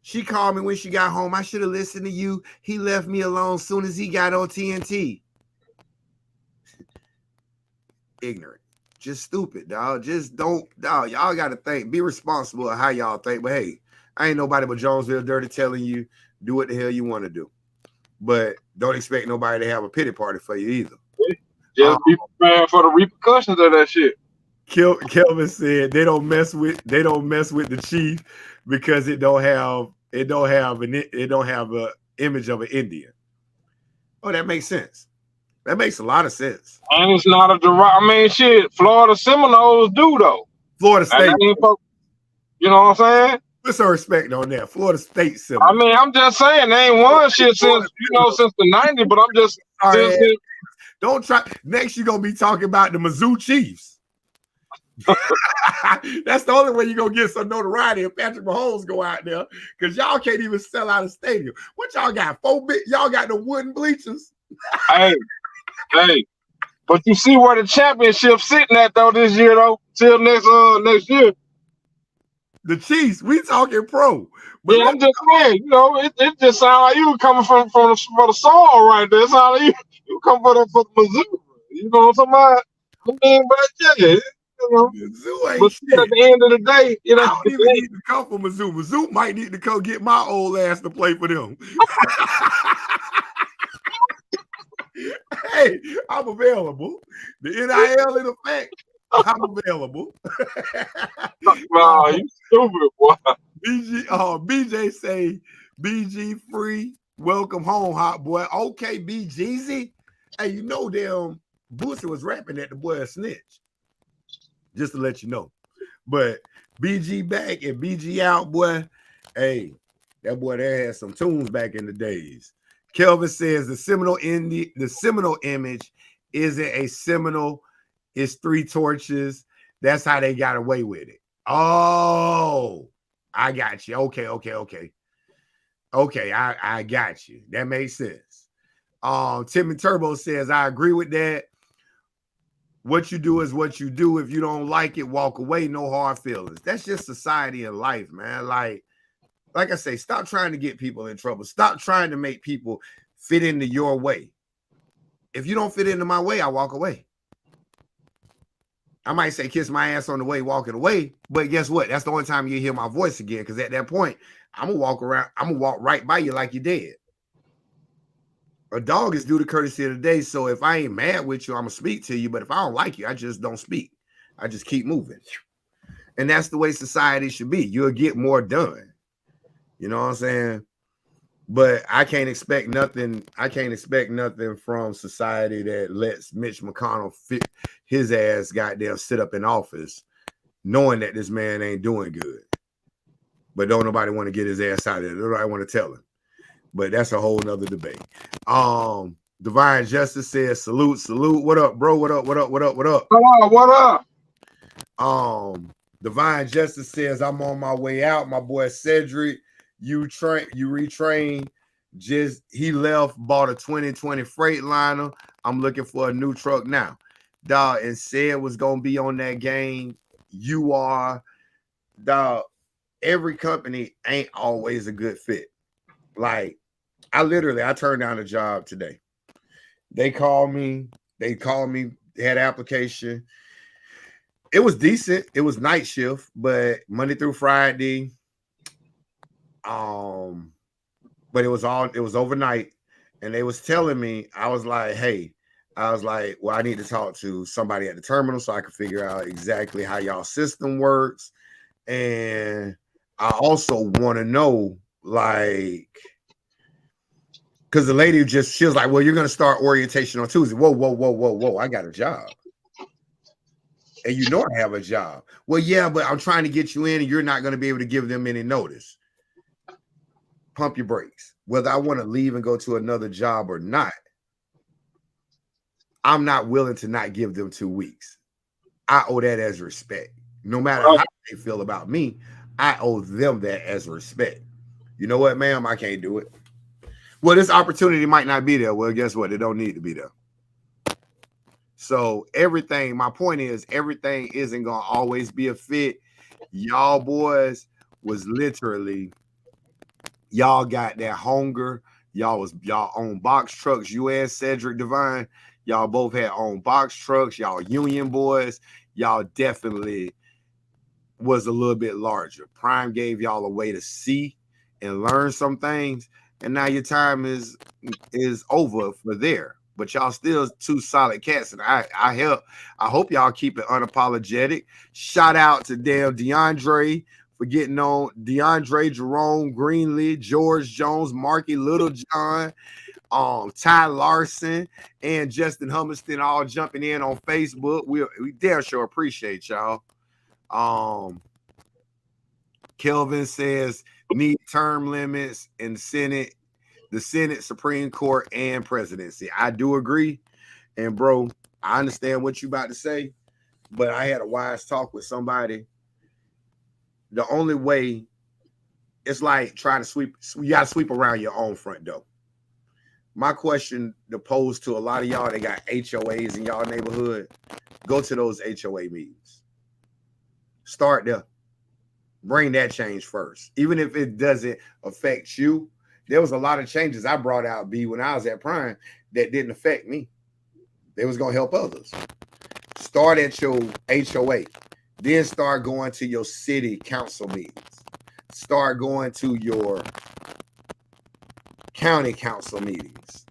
She called me when she got home. I should have listened to you. He left me alone soon as he got on TNT. Ignorant. Just stupid, dog. Just don't, dog. Y'all got to think. Be responsible of how y'all think. But hey, I ain't nobody but Jonesville Dirty telling you do what the hell you want to do. But don't expect nobody to have a pity party for you either. Just be prepared for the repercussions of that shit. Kelvin said they don't mess with the chief because it don't have a image of an Indian. Oh, that makes sense. That makes a lot of sense. And it's not a I mean, shit. Florida Seminoles do though. Florida State. You know what I'm saying? Put some respect on that. Florida State Seminoles. I mean, I'm just saying they ain't won shit since the 90s. But I'm just don't try. Next, you're gonna be talking about the Mizzou Chiefs. That's the only way you're gonna get some notoriety if Patrick Mahomes go out there, because y'all can't even sell out a stadium. What y'all got? Y'all got the wooden bleachers. Hey, but you see where the championship's sitting at though this year though, till next year. The Chiefs, we talking pro. But yeah, I'm just saying, you know, it just sounds like you coming from the soil right there. It sounds like you come for the Mizzou. You know what I'm talking about? I mean, but yeah. You know, Mizzou ain't but shit. at the end of the day, you know, I don't even need to come for Mizzou. Mizzou might need to come get my old ass to play for them. Hey, I'm available. The NIL in effect. I'm available. Nah, you stupid boy. BJ say BG free. Welcome home, hot boy. Okay, BGZ. Hey, you know damn Boosie was rapping that the boy a snitch. Just to let you know. But BG back and BG out, boy. Hey, that boy there had some tunes back in the days. Kelvin says the Seminole image isn't a Seminole, it's three torches. That's how they got away with it. Oh, I got you. Okay. Okay, I got you. That makes sense. Timmy Turbo says, I agree with that. What you do is what you do. If you don't like it, walk away. No hard feelings. That's just society and life, man. Like I say, stop trying to get people in trouble. Stop trying to make people fit into your way. If you don't fit into my way, I walk away. I might say kiss my ass on the way walking away, but guess what? That's the only time you hear my voice again, because at that point, I'm going to walk right by you like you dead. A dog is due to courtesy of the day, so if I ain't mad with you, I'm going to speak to you, but if I don't like you, I just don't speak. I just keep moving. And that's the way society should be. You'll get more done. You know what I'm saying? But I can't expect nothing. I can't expect nothing from society that lets Mitch McConnell fit his ass goddamn sit up in office, knowing that this man ain't doing good. But don't nobody want to get his ass out of there. Nobody want to tell him. But that's a whole nother debate. Divine Justice says, salute. What up, bro? What up? What up? Divine Justice says, I'm on my way out. My boy Cedric, you retrain. Just he left, bought a 2020 Freightliner. I'm looking for a new truck now. Dog, and said was gonna be on that game. You are, dog. Every company ain't always a good fit. Like, I turned down a job today. They called me, had application. It was decent. It was night shift, but Monday through Friday. But it was overnight, and they was telling me, I was like, well, I need to talk to somebody at the terminal so I can figure out exactly how y'all system works. And I also want to know, like, because the lady she was like, well, you're going to start orientation on Tuesday. Whoa. I got a job. And you know I have a job. Well, yeah, but I'm trying to get you in and you're not going to be able to give them any notice. Pump your brakes. Whether I want to leave and go to another job or not, I'm not willing to not give them 2 weeks. I owe that as respect. No matter how they feel about me, I owe them that as respect. You know what, ma'am? I can't do it. Well, this opportunity might not be there. Well, guess what? It don't need to be there. So everything, my point is, everything isn't gonna always be a fit. Y'all boys was literally, y'all got that hunger. Y'all own box trucks. You and Cedric Divine, y'all both had own box trucks. Y'all union boys. Y'all definitely was a little bit larger. Prime gave y'all a way to see and learn some things, and now your time is over for there. But y'all still two solid cats, and I hope y'all keep it unapologetic. Shout out to damn DeAndre for getting on, DeAndre, Jerome, Greenlee, George Jones, Marky Littlejohn, Ty Larson, and Justin Hummerston all jumping in on Facebook. We damn sure appreciate y'all. Kelvin says need term limits in the Senate, Supreme Court, and presidency. I do agree. And bro, I understand what you about to say, but I had a wise talk with somebody. The only way, it's like trying to sweep, you got to sweep around your own front door. My question to pose to a lot of y'all that got HOAs in y'all neighborhood, go to those HOA meetings. Start there. Bring that change first. Even if it doesn't affect you, there was a lot of changes I brought out, B, when I was at Prime that didn't affect me. They was going to help others. Start at your HOA. Then start going to your city council meetings. Start going to your county council meetings.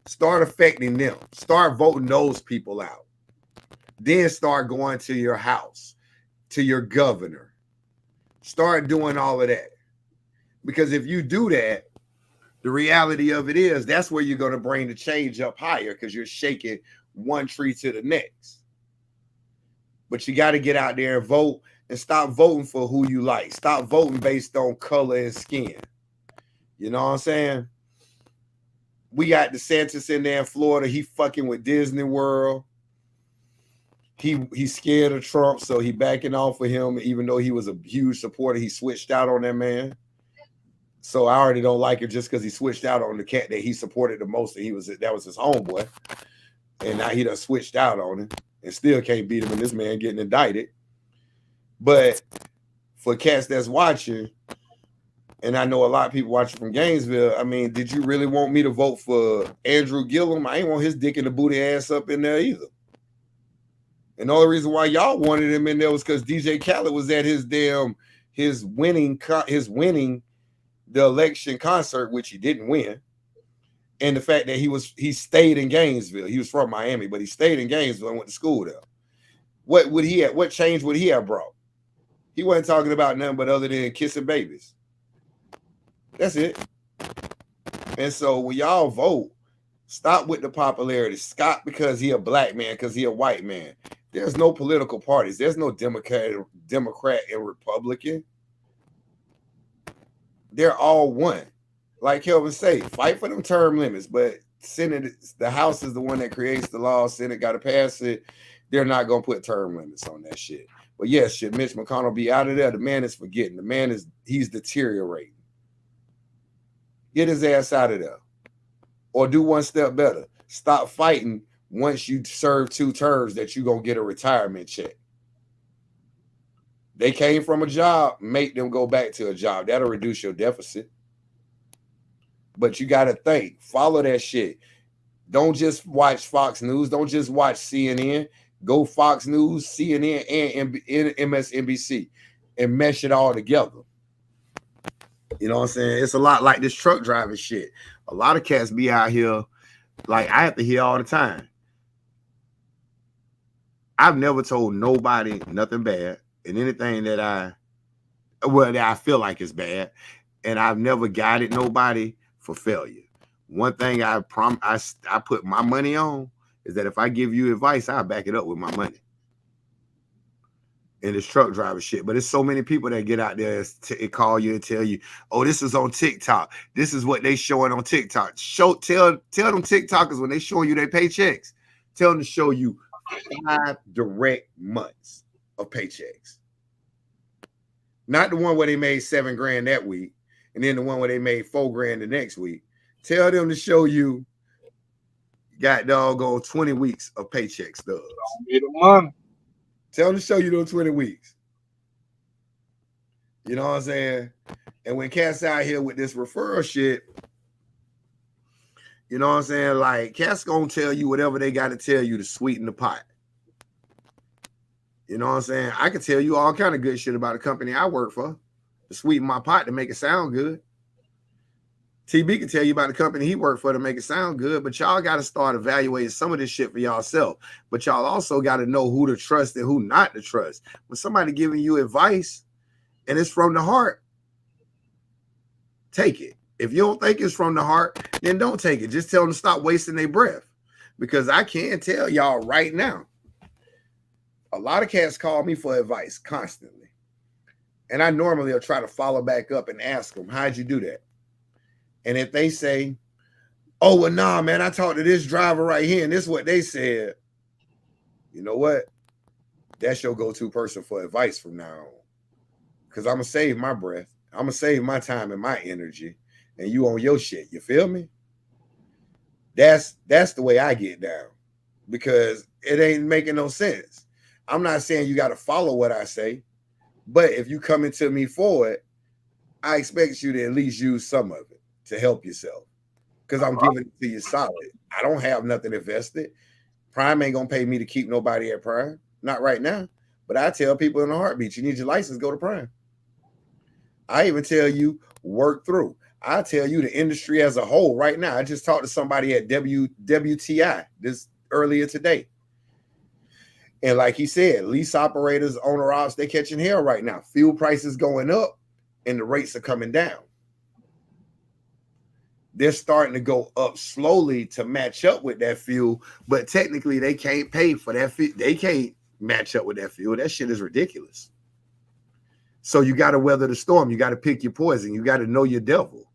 Start affecting them. Start voting those people out. Then start going to your house, to your governor. Start doing all of that. Because if you do that, the reality of it is that's where you're going to bring the change up higher, because you're shaking one tree to the next. But you got to get out there and vote, and stop voting for who you like. Stop voting based on color and skin. You know what I'm saying? We got DeSantis in there in Florida. He fucking with Disney World. He's scared of Trump, so he backing off of him. Even though he was a huge supporter, he switched out on that man. So I already don't like it just because he switched out on the cat that he supported the most. And that was his homeboy, and now he done switched out on him and still can't beat him. And this man getting indicted. But for cats that's watching, and I know a lot of people watching from Gainesville, I mean, did you really want me to vote for Andrew Gillum? I ain't want his dick in the booty ass up in there either. And the only reason why y'all wanted him in there was because DJ Khaled was at his winning the election concert, which he didn't win. And the fact that he stayed in Gainesville. He was from Miami, but he stayed in Gainesville and went to school there. What change would he have brought? He wasn't talking about nothing but other than kissing babies. That's it. And so when y'all vote, stop with the popularity. Stop because he a black man, because he a white man. There's no political parties. There's no Democrat and Republican. They're all one. Like Kelvin say, fight for them term limits. But Senate, the House is the one that creates the law. Senate got to pass it. They're not going to put term limits on that shit. But yes, should Mitch McConnell be out of there? The man is forgetting. He's deteriorating. Get his ass out of there. Or do one step better. Stop fighting once you serve 2 terms that you're going to get a retirement check. They came from a job, make them go back to a job. That'll reduce your deficit. But you got to think, follow that shit. Don't just watch Fox News. Don't just watch CNN. Go Fox News, CNN, and MSNBC and mesh it all together. You know what I'm saying? It's a lot like this truck driving shit. A lot of cats be out here, like I have to hear all the time. I've never told nobody nothing bad and anything that I feel like is bad, and I've never guided nobody for failure. One thing I put my money on is that if I give you advice, I'll back it up with my money. And this truck driver shit. But there's so many people that get out there and call you and tell you, oh, this is on TikTok. This is what they showing on TikTok. Tell them TikTokers when they showing you their paychecks, tell them to show you 5 direct months of paychecks. Not the one where they made $7 grand that week, and then the one where they made $4 grand the next week. Tell them to show you got doggone 20 weeks of paycheck stubs. Get the money. Tell them to show you those 20 weeks. You know what I'm saying? And when cats out here with this referral shit, you know what I'm saying? Like, cats gonna tell you whatever they got to tell you to sweeten the pot. You know what I'm saying? I can tell you all kind of good shit about a company I work for to sweeten my pot to make it sound good. TB can tell you about the company he worked for to make it sound good, but y'all got to start evaluating some of this shit for y'allself. But y'all also got to know who to trust and who not to trust. When somebody giving you advice and it's from the heart, take it. If you don't think it's from the heart, then don't take it. Just tell them to stop wasting their breath. Because I can tell y'all right now, a lot of cats call me for advice constantly. And I normally will try to follow back up and ask them, how'd you do that? And if they say, oh, well, nah, man, I talked to this driver right here, and this is what they said. You know what? That's your go-to person for advice from now on. Because I'm going to save my breath. I'm going to save my time and my energy. And you on your shit. You feel me? That's the way I get down. Because it ain't making no sense. I'm not saying you got to follow what I say. But if you coming to me for it, I expect you to at least use some of it to help yourself, because I'm giving it to you solid. I don't have nothing invested. Prime ain't gonna pay me to keep nobody at Prime, not right now. But I tell people in a heartbeat, you need your license, go to Prime. I even tell you, work through. I tell you the industry as a whole right now. I just talked to somebody at WTI this earlier today. And like he said, lease operators, owner ops, they catching hell right now. Fuel prices going up and the rates are coming down. They're starting to go up slowly to match up with that fuel, but technically they can't pay for that. They can't match up with that fuel. That shit is ridiculous. So you got to weather the storm. You got to pick your poison. You got to know your devil.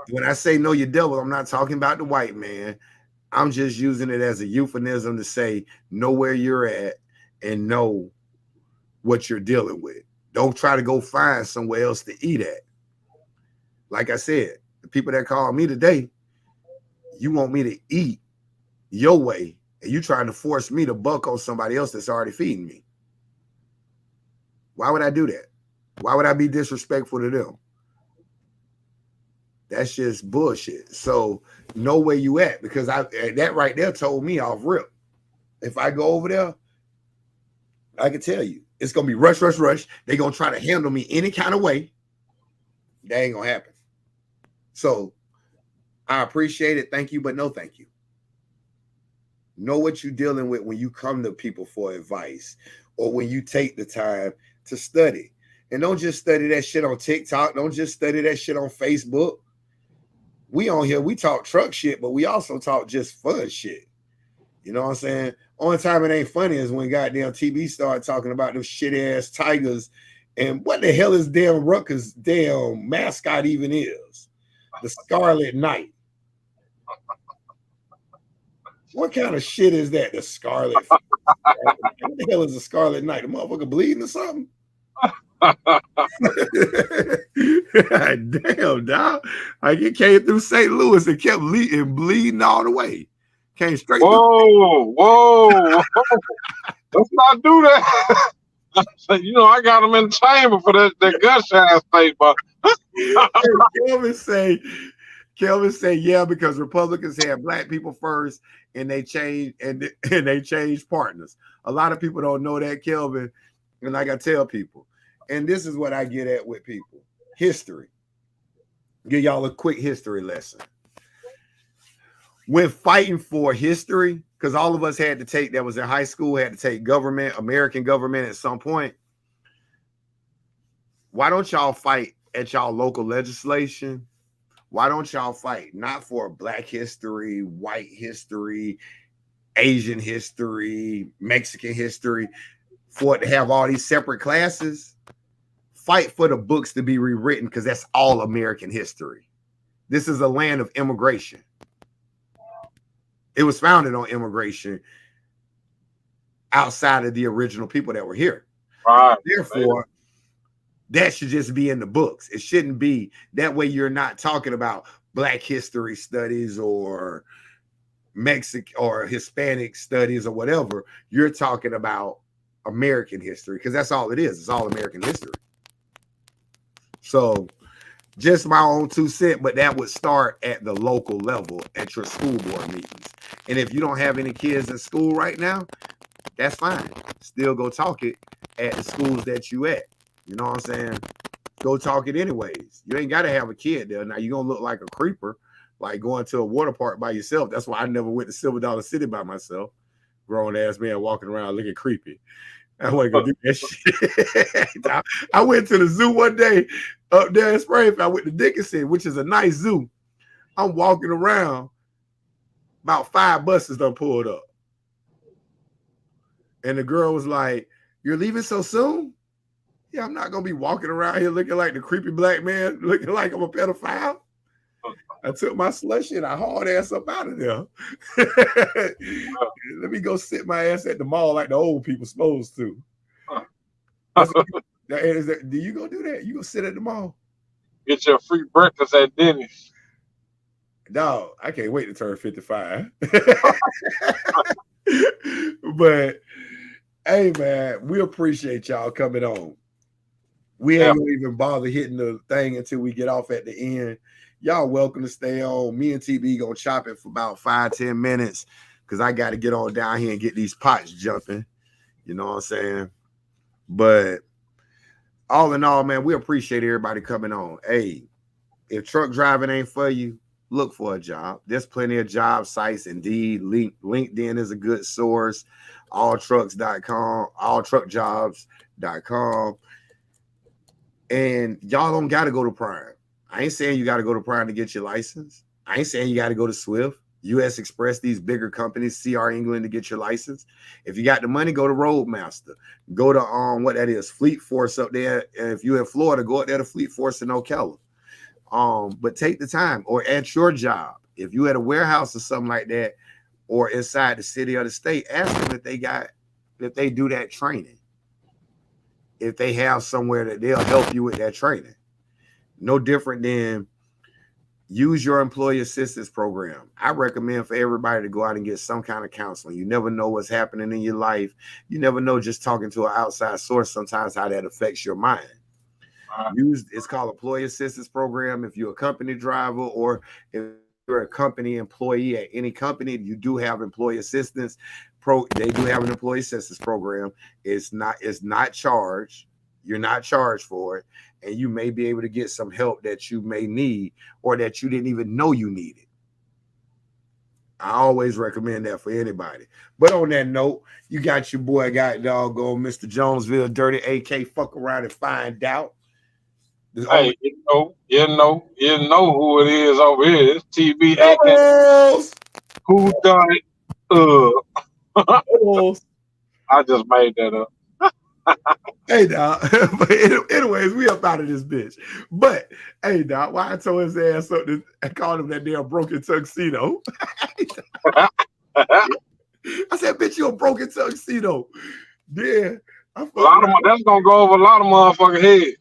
When I say know your devil, I'm not talking about the white man. I'm just using it as a euphemism to say know where you're at and know what you're dealing with. Don't try to go find somewhere else to eat at. Like I said, the people that call me today, you want me to eat your way, and you trying to force me to buck on somebody else that's already feeding me. Why would I do that? Why would I be disrespectful to them? That's just bullshit. So know where you at, because that right there told me off rip. If I go over there, I can tell you, it's going to be rush, rush, rush. They're going to try to handle me any kind of way. That ain't going to happen. So I appreciate it. Thank you, but no thank you. Know what you're dealing with when you come to people for advice or when you take the time to study. And don't just study that shit on TikTok. Don't just study that shit on Facebook. We on here, we talk truck shit, but we also talk just fun shit. You know what I'm saying? Only time it ain't funny is when goddamn TV started talking about those shit-ass tigers and what the hell is damn Rutgers' damn mascot even is? The Scarlet Knight. What kind of shit is that? The Scarlet. What the hell is a Scarlet Knight? The motherfucker bleeding or something? Damn, dog. Like it came through St. Louis and kept bleeding all the way. Came straight whoa. Let's not do that. You know, I got them in the chamber for that gunshot state, but Kelvin say, yeah, because Republicans had black people first and they changed and they changed partners. A lot of people don't know that, Kelvin. And like I tell people, and this is what I get at with people. History. Give y'all a quick history lesson. When fighting for history, because all of us had to take, that was in high school, had to take government, American government at some point. Why don't y'all fight at y'all local legislation? Why don't y'all fight not for black history, white history, Asian history, Mexican history, for it to have all these separate classes? Fight for the books to be rewritten, because that's all American history. This is a land of immigration. It was founded on immigration outside of the original people that were here. Right. Therefore, that should just be in the books. It shouldn't be that way. You're not talking about Black history studies or Mexican or Hispanic studies or whatever. You're talking about American history because that's all it is. It's all American history. So just my own 2 cents, but that would start at the local level at your school board meetings. And if you don't have any kids in school right now, that's fine. Still go talk it at the schools that you at. You know what I'm saying? Go talk it anyways. You ain't got to have a kid there. Now, you're going to look like a creeper, like going to a water park by yourself. That's why I never went to Silver Dollar City by myself. Grown ass man walking around looking creepy. I wasn't going to do that shit. I went to the zoo one day up there in Springfield. I went to Dickinson, which is a nice zoo. I'm walking around. About 5 buses done pulled up. And the girl was like, "You're leaving so soon?" Yeah, I'm not going to be walking around here looking like the creepy black man, looking like I'm a pedophile. I took my slushy and I hauled ass up out of there. Let me go sit my ass at the mall like the old people supposed to. Do you go do that? You go sit at the mall? Get your free breakfast at Denny's. No, I can't wait to turn 55. But hey, man, we appreciate y'all coming on. We ain't gonna even bother hitting the thing until we get off at the end. Y'all welcome to stay on. Me and TB gonna chop it for about 5-10 minutes because I got to get on down here and get these pots jumping. You know what I'm saying? But all in all, man, we appreciate everybody coming on. Hey, if truck driving ain't for you, look for a job. There's plenty of job sites. Indeed, LinkedIn is a good source. Alltrucks.com, alltruckjobs.com. And y'all don't got to go to Prime. I ain't saying you got to go to Prime to get your license. I ain't saying you got to go to Swift, US Express, these bigger companies, CR England to get your license. If you got the money, go to Roadmaster. Go to what that is, Fleet Force up there. And if you're in Florida, go up there to Fleet Force in Ocala. But take the time, or at your job, if you at a warehouse or something like that, or inside the city or the state, ask them if they do that training. If they have somewhere that they'll help you with that training. No different than use your employee assistance program. I recommend for everybody to go out and get some kind of counseling. You never know what's happening in your life. You never know just talking to an outside source sometimes how that affects your mind. It's called employee assistance program. If you're a company driver or if you're a company employee at any company, you do have employee assistance. They do have an employee assistance program. It's not charged. You're not charged for it. And you may be able to get some help that you may need or that you didn't even know you needed. I always recommend that for anybody. But on that note, you got your boy, doggone Mr. Jonesville, Dirty AK, fuck around and find out. Hey, you know who it is over here. It's TB Atkins. Who done it? I just made that up. Hey, dog. But anyways, we up out of this bitch. But hey, dog, why I told his ass something? I called him that damn broken tuxedo. I said, "Bitch, you a broken tuxedo." Yeah, that's gonna go over a lot of motherfucking heads.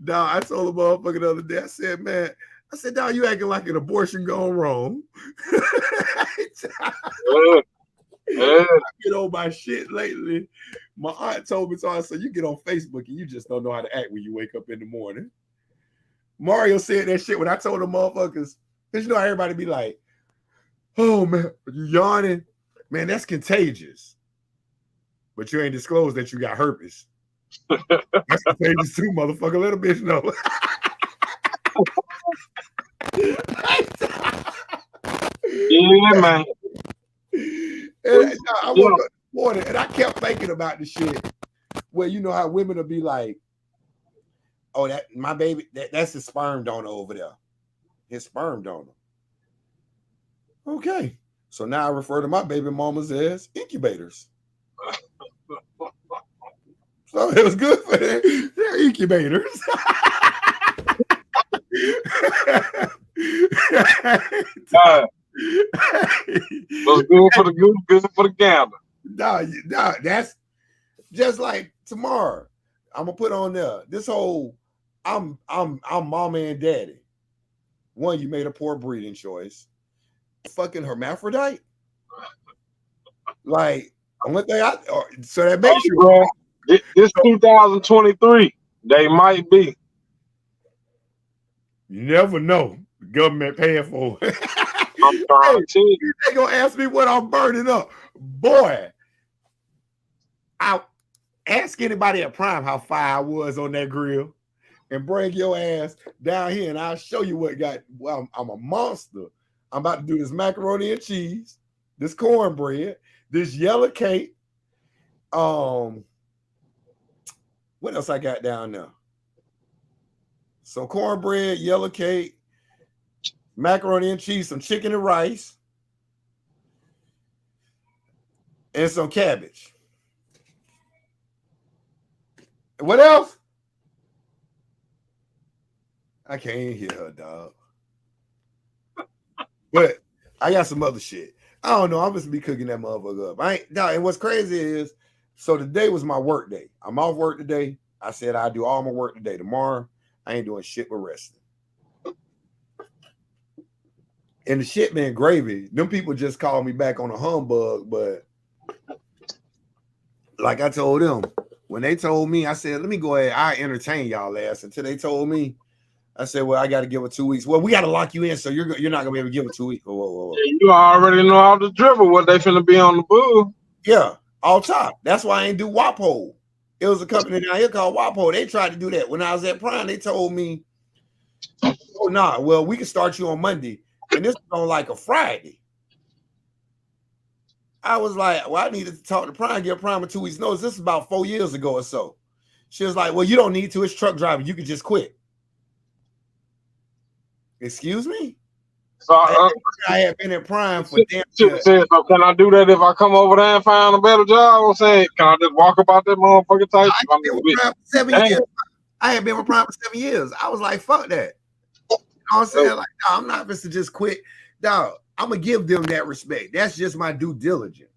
Dog, I told a motherfucker the other day. I said, "Man," I said, "Dog, you acting like an abortion gone wrong." I get on my shit lately. My aunt told me so. I said, "You get on Facebook and you just don't know how to act when you wake up in the morning." Mario said that shit when I told the motherfuckers, because you know everybody be like, "Oh man, you yawning, man, that's contagious." But you ain't disclosed that you got herpes. That's contagious too, motherfucker. Let a bitch know. Yeah, man. And I woke up this morning and I kept thinking about the shit where you know how women will be like, "Oh, that my baby, that's his sperm donor over there. His sperm donor." Okay. So now I refer to my baby mamas as incubators. So it was good for them. They're incubators. What's good for the goose, good for the gander. Nah, that's just like tomorrow. I'm gonna put on there this whole I'm mama and daddy. One, you made a poor breeding choice. Fucking hermaphrodite. Like, one thing so that makes you. Bro, this 2023, they might be. You never know. The government paying for it. I'm trying to. They gonna ask me what I'm burning up. Boy, I ask anybody at Prime how fire I was on that grill and bring your ass down here and I'll show you what got. Well, I'm a monster. I'm about to do this macaroni and cheese, this cornbread, this yellow cake. What else I got down there? Some cornbread, yellow cake, macaroni and cheese, some chicken and rice, and some cabbage. What else? I can't even hear her, dog. But I got some other shit. I don't know. I'm just be cooking that motherfucker up. I ain't, dog, and what's crazy is, so today was my work day. I'm off work today. I said I do all my work today. Tomorrow, I ain't doing shit but resting. And the shit been gravy. Them people just called me back on a humbug, but like I told them, when they told me, I said, let me go ahead. I entertain y'all ass until they told me. I said, well, I got to give it 2 weeks. Well, we got to lock you in, so you're not gonna be able to give it 2 weeks. Whoa. Yeah, you already know how to dribble what they finna be on the bull. Yeah, all top. That's why I ain't do WAPO. It was a company down here called WAPO. They tried to do that. When I was at Prime, they told me, oh, nah, well, we can start you on Monday. And this was on like a Friday. I was like, well, I needed to talk to Prime, give Prime a 2 weeks notice. This is about 4 years ago or so. She was like, well, you don't need to. It's truck driving. You can just quit. Excuse me? So I had been at Prime for damn said, so can I do that if I come over there and find a better job? I'm saying, can I just walk about that motherfucking type? I had been with Prime for 7 years. I had been with Prime for 7 years. I was like, fuck that. You know what I'm saying? Like, no, I'm not supposed to just quit. Dog, I'm going to give them that respect. That's just my due diligence.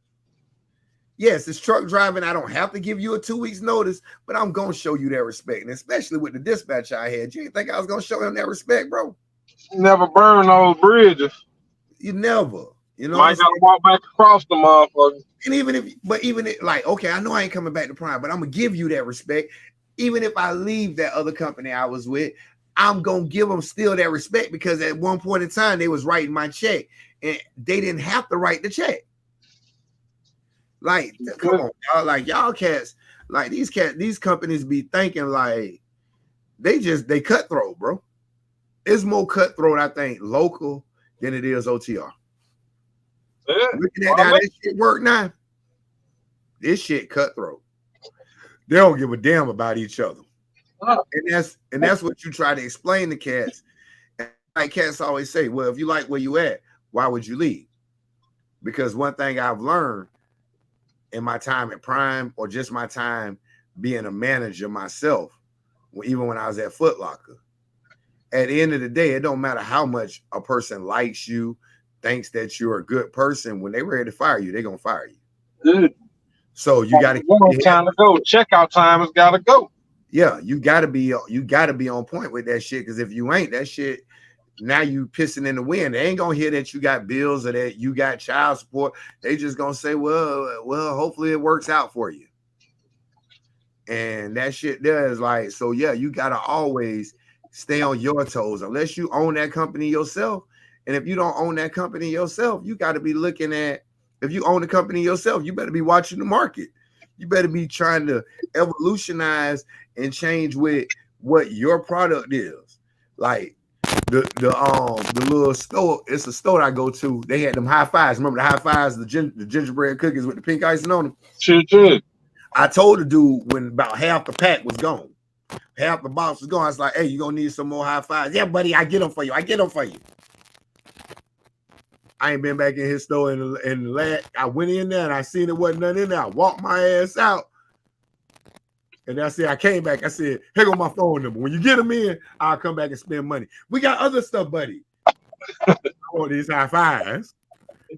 Yes, it's truck driving. I don't have to give you a 2 weeks notice, but I'm going to show you that respect. And especially with the dispatch I had, you didn't think I was going to show him that respect, bro? Never burn those bridges. You never. You know, might gotta walk back across the motherfucker. And even if, like, okay, I know I ain't coming back to Prime, but I'm gonna give you that respect. Even if I leave that other company I was with, I'm gonna give them still that respect because at one point in time they was writing my check and they didn't have to write the check. Like, come on, y'all, like y'all cats, like these companies be thinking like they cutthroat, bro. It's more cutthroat, I think, local than it is OTR. Yeah. Looking at how this shit work now, this shit cutthroat. They don't give a damn about each other. And that's what you try to explain to cats. And like cats always say, well, if you like where you at, why would you leave? Because one thing I've learned in my time at Prime or just my time being a manager myself, even when I was at Foot Locker, at the end of the day, it don't matter how much a person likes you, thinks that you're a good person. When they're ready to fire you, they're gonna fire you. Good. So you got to time to go. Checkout time has got to go. Yeah, you got to be on point with that shit. Because if you ain't, that shit, now you pissing in the wind. They ain't gonna hear that you got bills or that you got child support. They just gonna say, well, hopefully it works out for you. And that shit there is like, so yeah, you gotta always stay on your toes unless you own that company yourself. And if you don't own that company yourself, you got to be looking at, if you own the company yourself, you better be watching the market. You better be trying to evolutionize and change with what your product is. Like the little store, it's a store I go to. They had them high fives. Remember the high fives, the gingerbread cookies with the pink icing on them? Sure. I told the dude when about half the pack was gone. Half the box was gone. I was like, hey, you gonna need some more high fives? Yeah, buddy, I get them for you. I ain't been back in his store in the last. I went in there and I seen it wasn't nothing in there. I walked my ass out. And I said, I came back. I said, here go my phone number. When you get them in, I'll come back and spend money. We got other stuff, buddy. I want these high fives.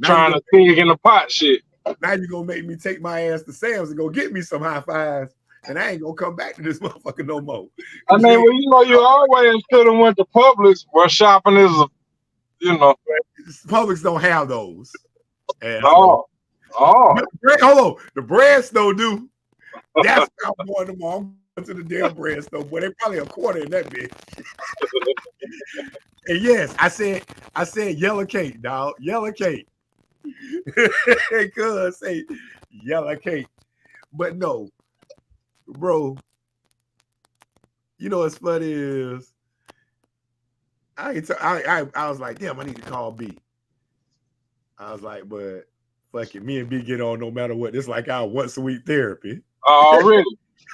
Trying to pig in the pot shit. Now you're gonna make me take my ass to Sam's and go get me some high fives and I ain't gonna come back to this motherfucker no more. I mean, well, you know, you always should have went to Publix where shopping is, you know. Publix don't have those. Oh, oh. Hold on, the bread store do. That's how I'm going tomorrow. I'm going to the damn bread store, boy. They probably a quarter in that bitch. And yes, I said yellow cake, dog. Yellow cake. Cuz say yellow cake. But no, bro. You know what's funny is I was like, damn, I need to call B. I was like, but fuck it, me and B get on no matter what. It's like our once a week therapy. Already.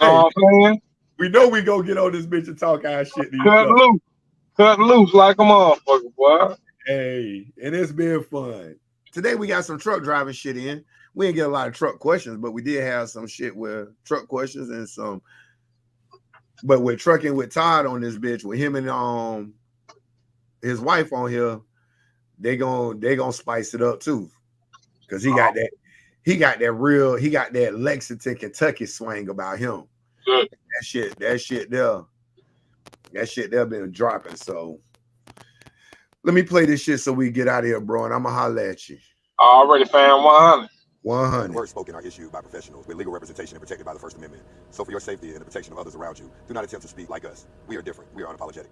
Man. We know we gonna get on this bitch and talk our shit. Cut loose like a motherfucker, boy. Hey, and it's been fun. Today we got some truck driving shit in. We didn't get a lot of truck questions, but we did have some shit with truck questions and some. But with trucking with Todd on this bitch, with him and his wife on here, they gonna spice it up too, because he got that Lexington, Kentucky swing about him. Good. That shit there been dropping. So let me play this shit so we get out of here, bro, and I'm gonna holler at you. Already found 100. 100. Words spoken are issued by professionals with legal representation and protected by the First Amendment. So for your safety and the protection of others around you, do not attempt to speak like us. We are different. We are unapologetic.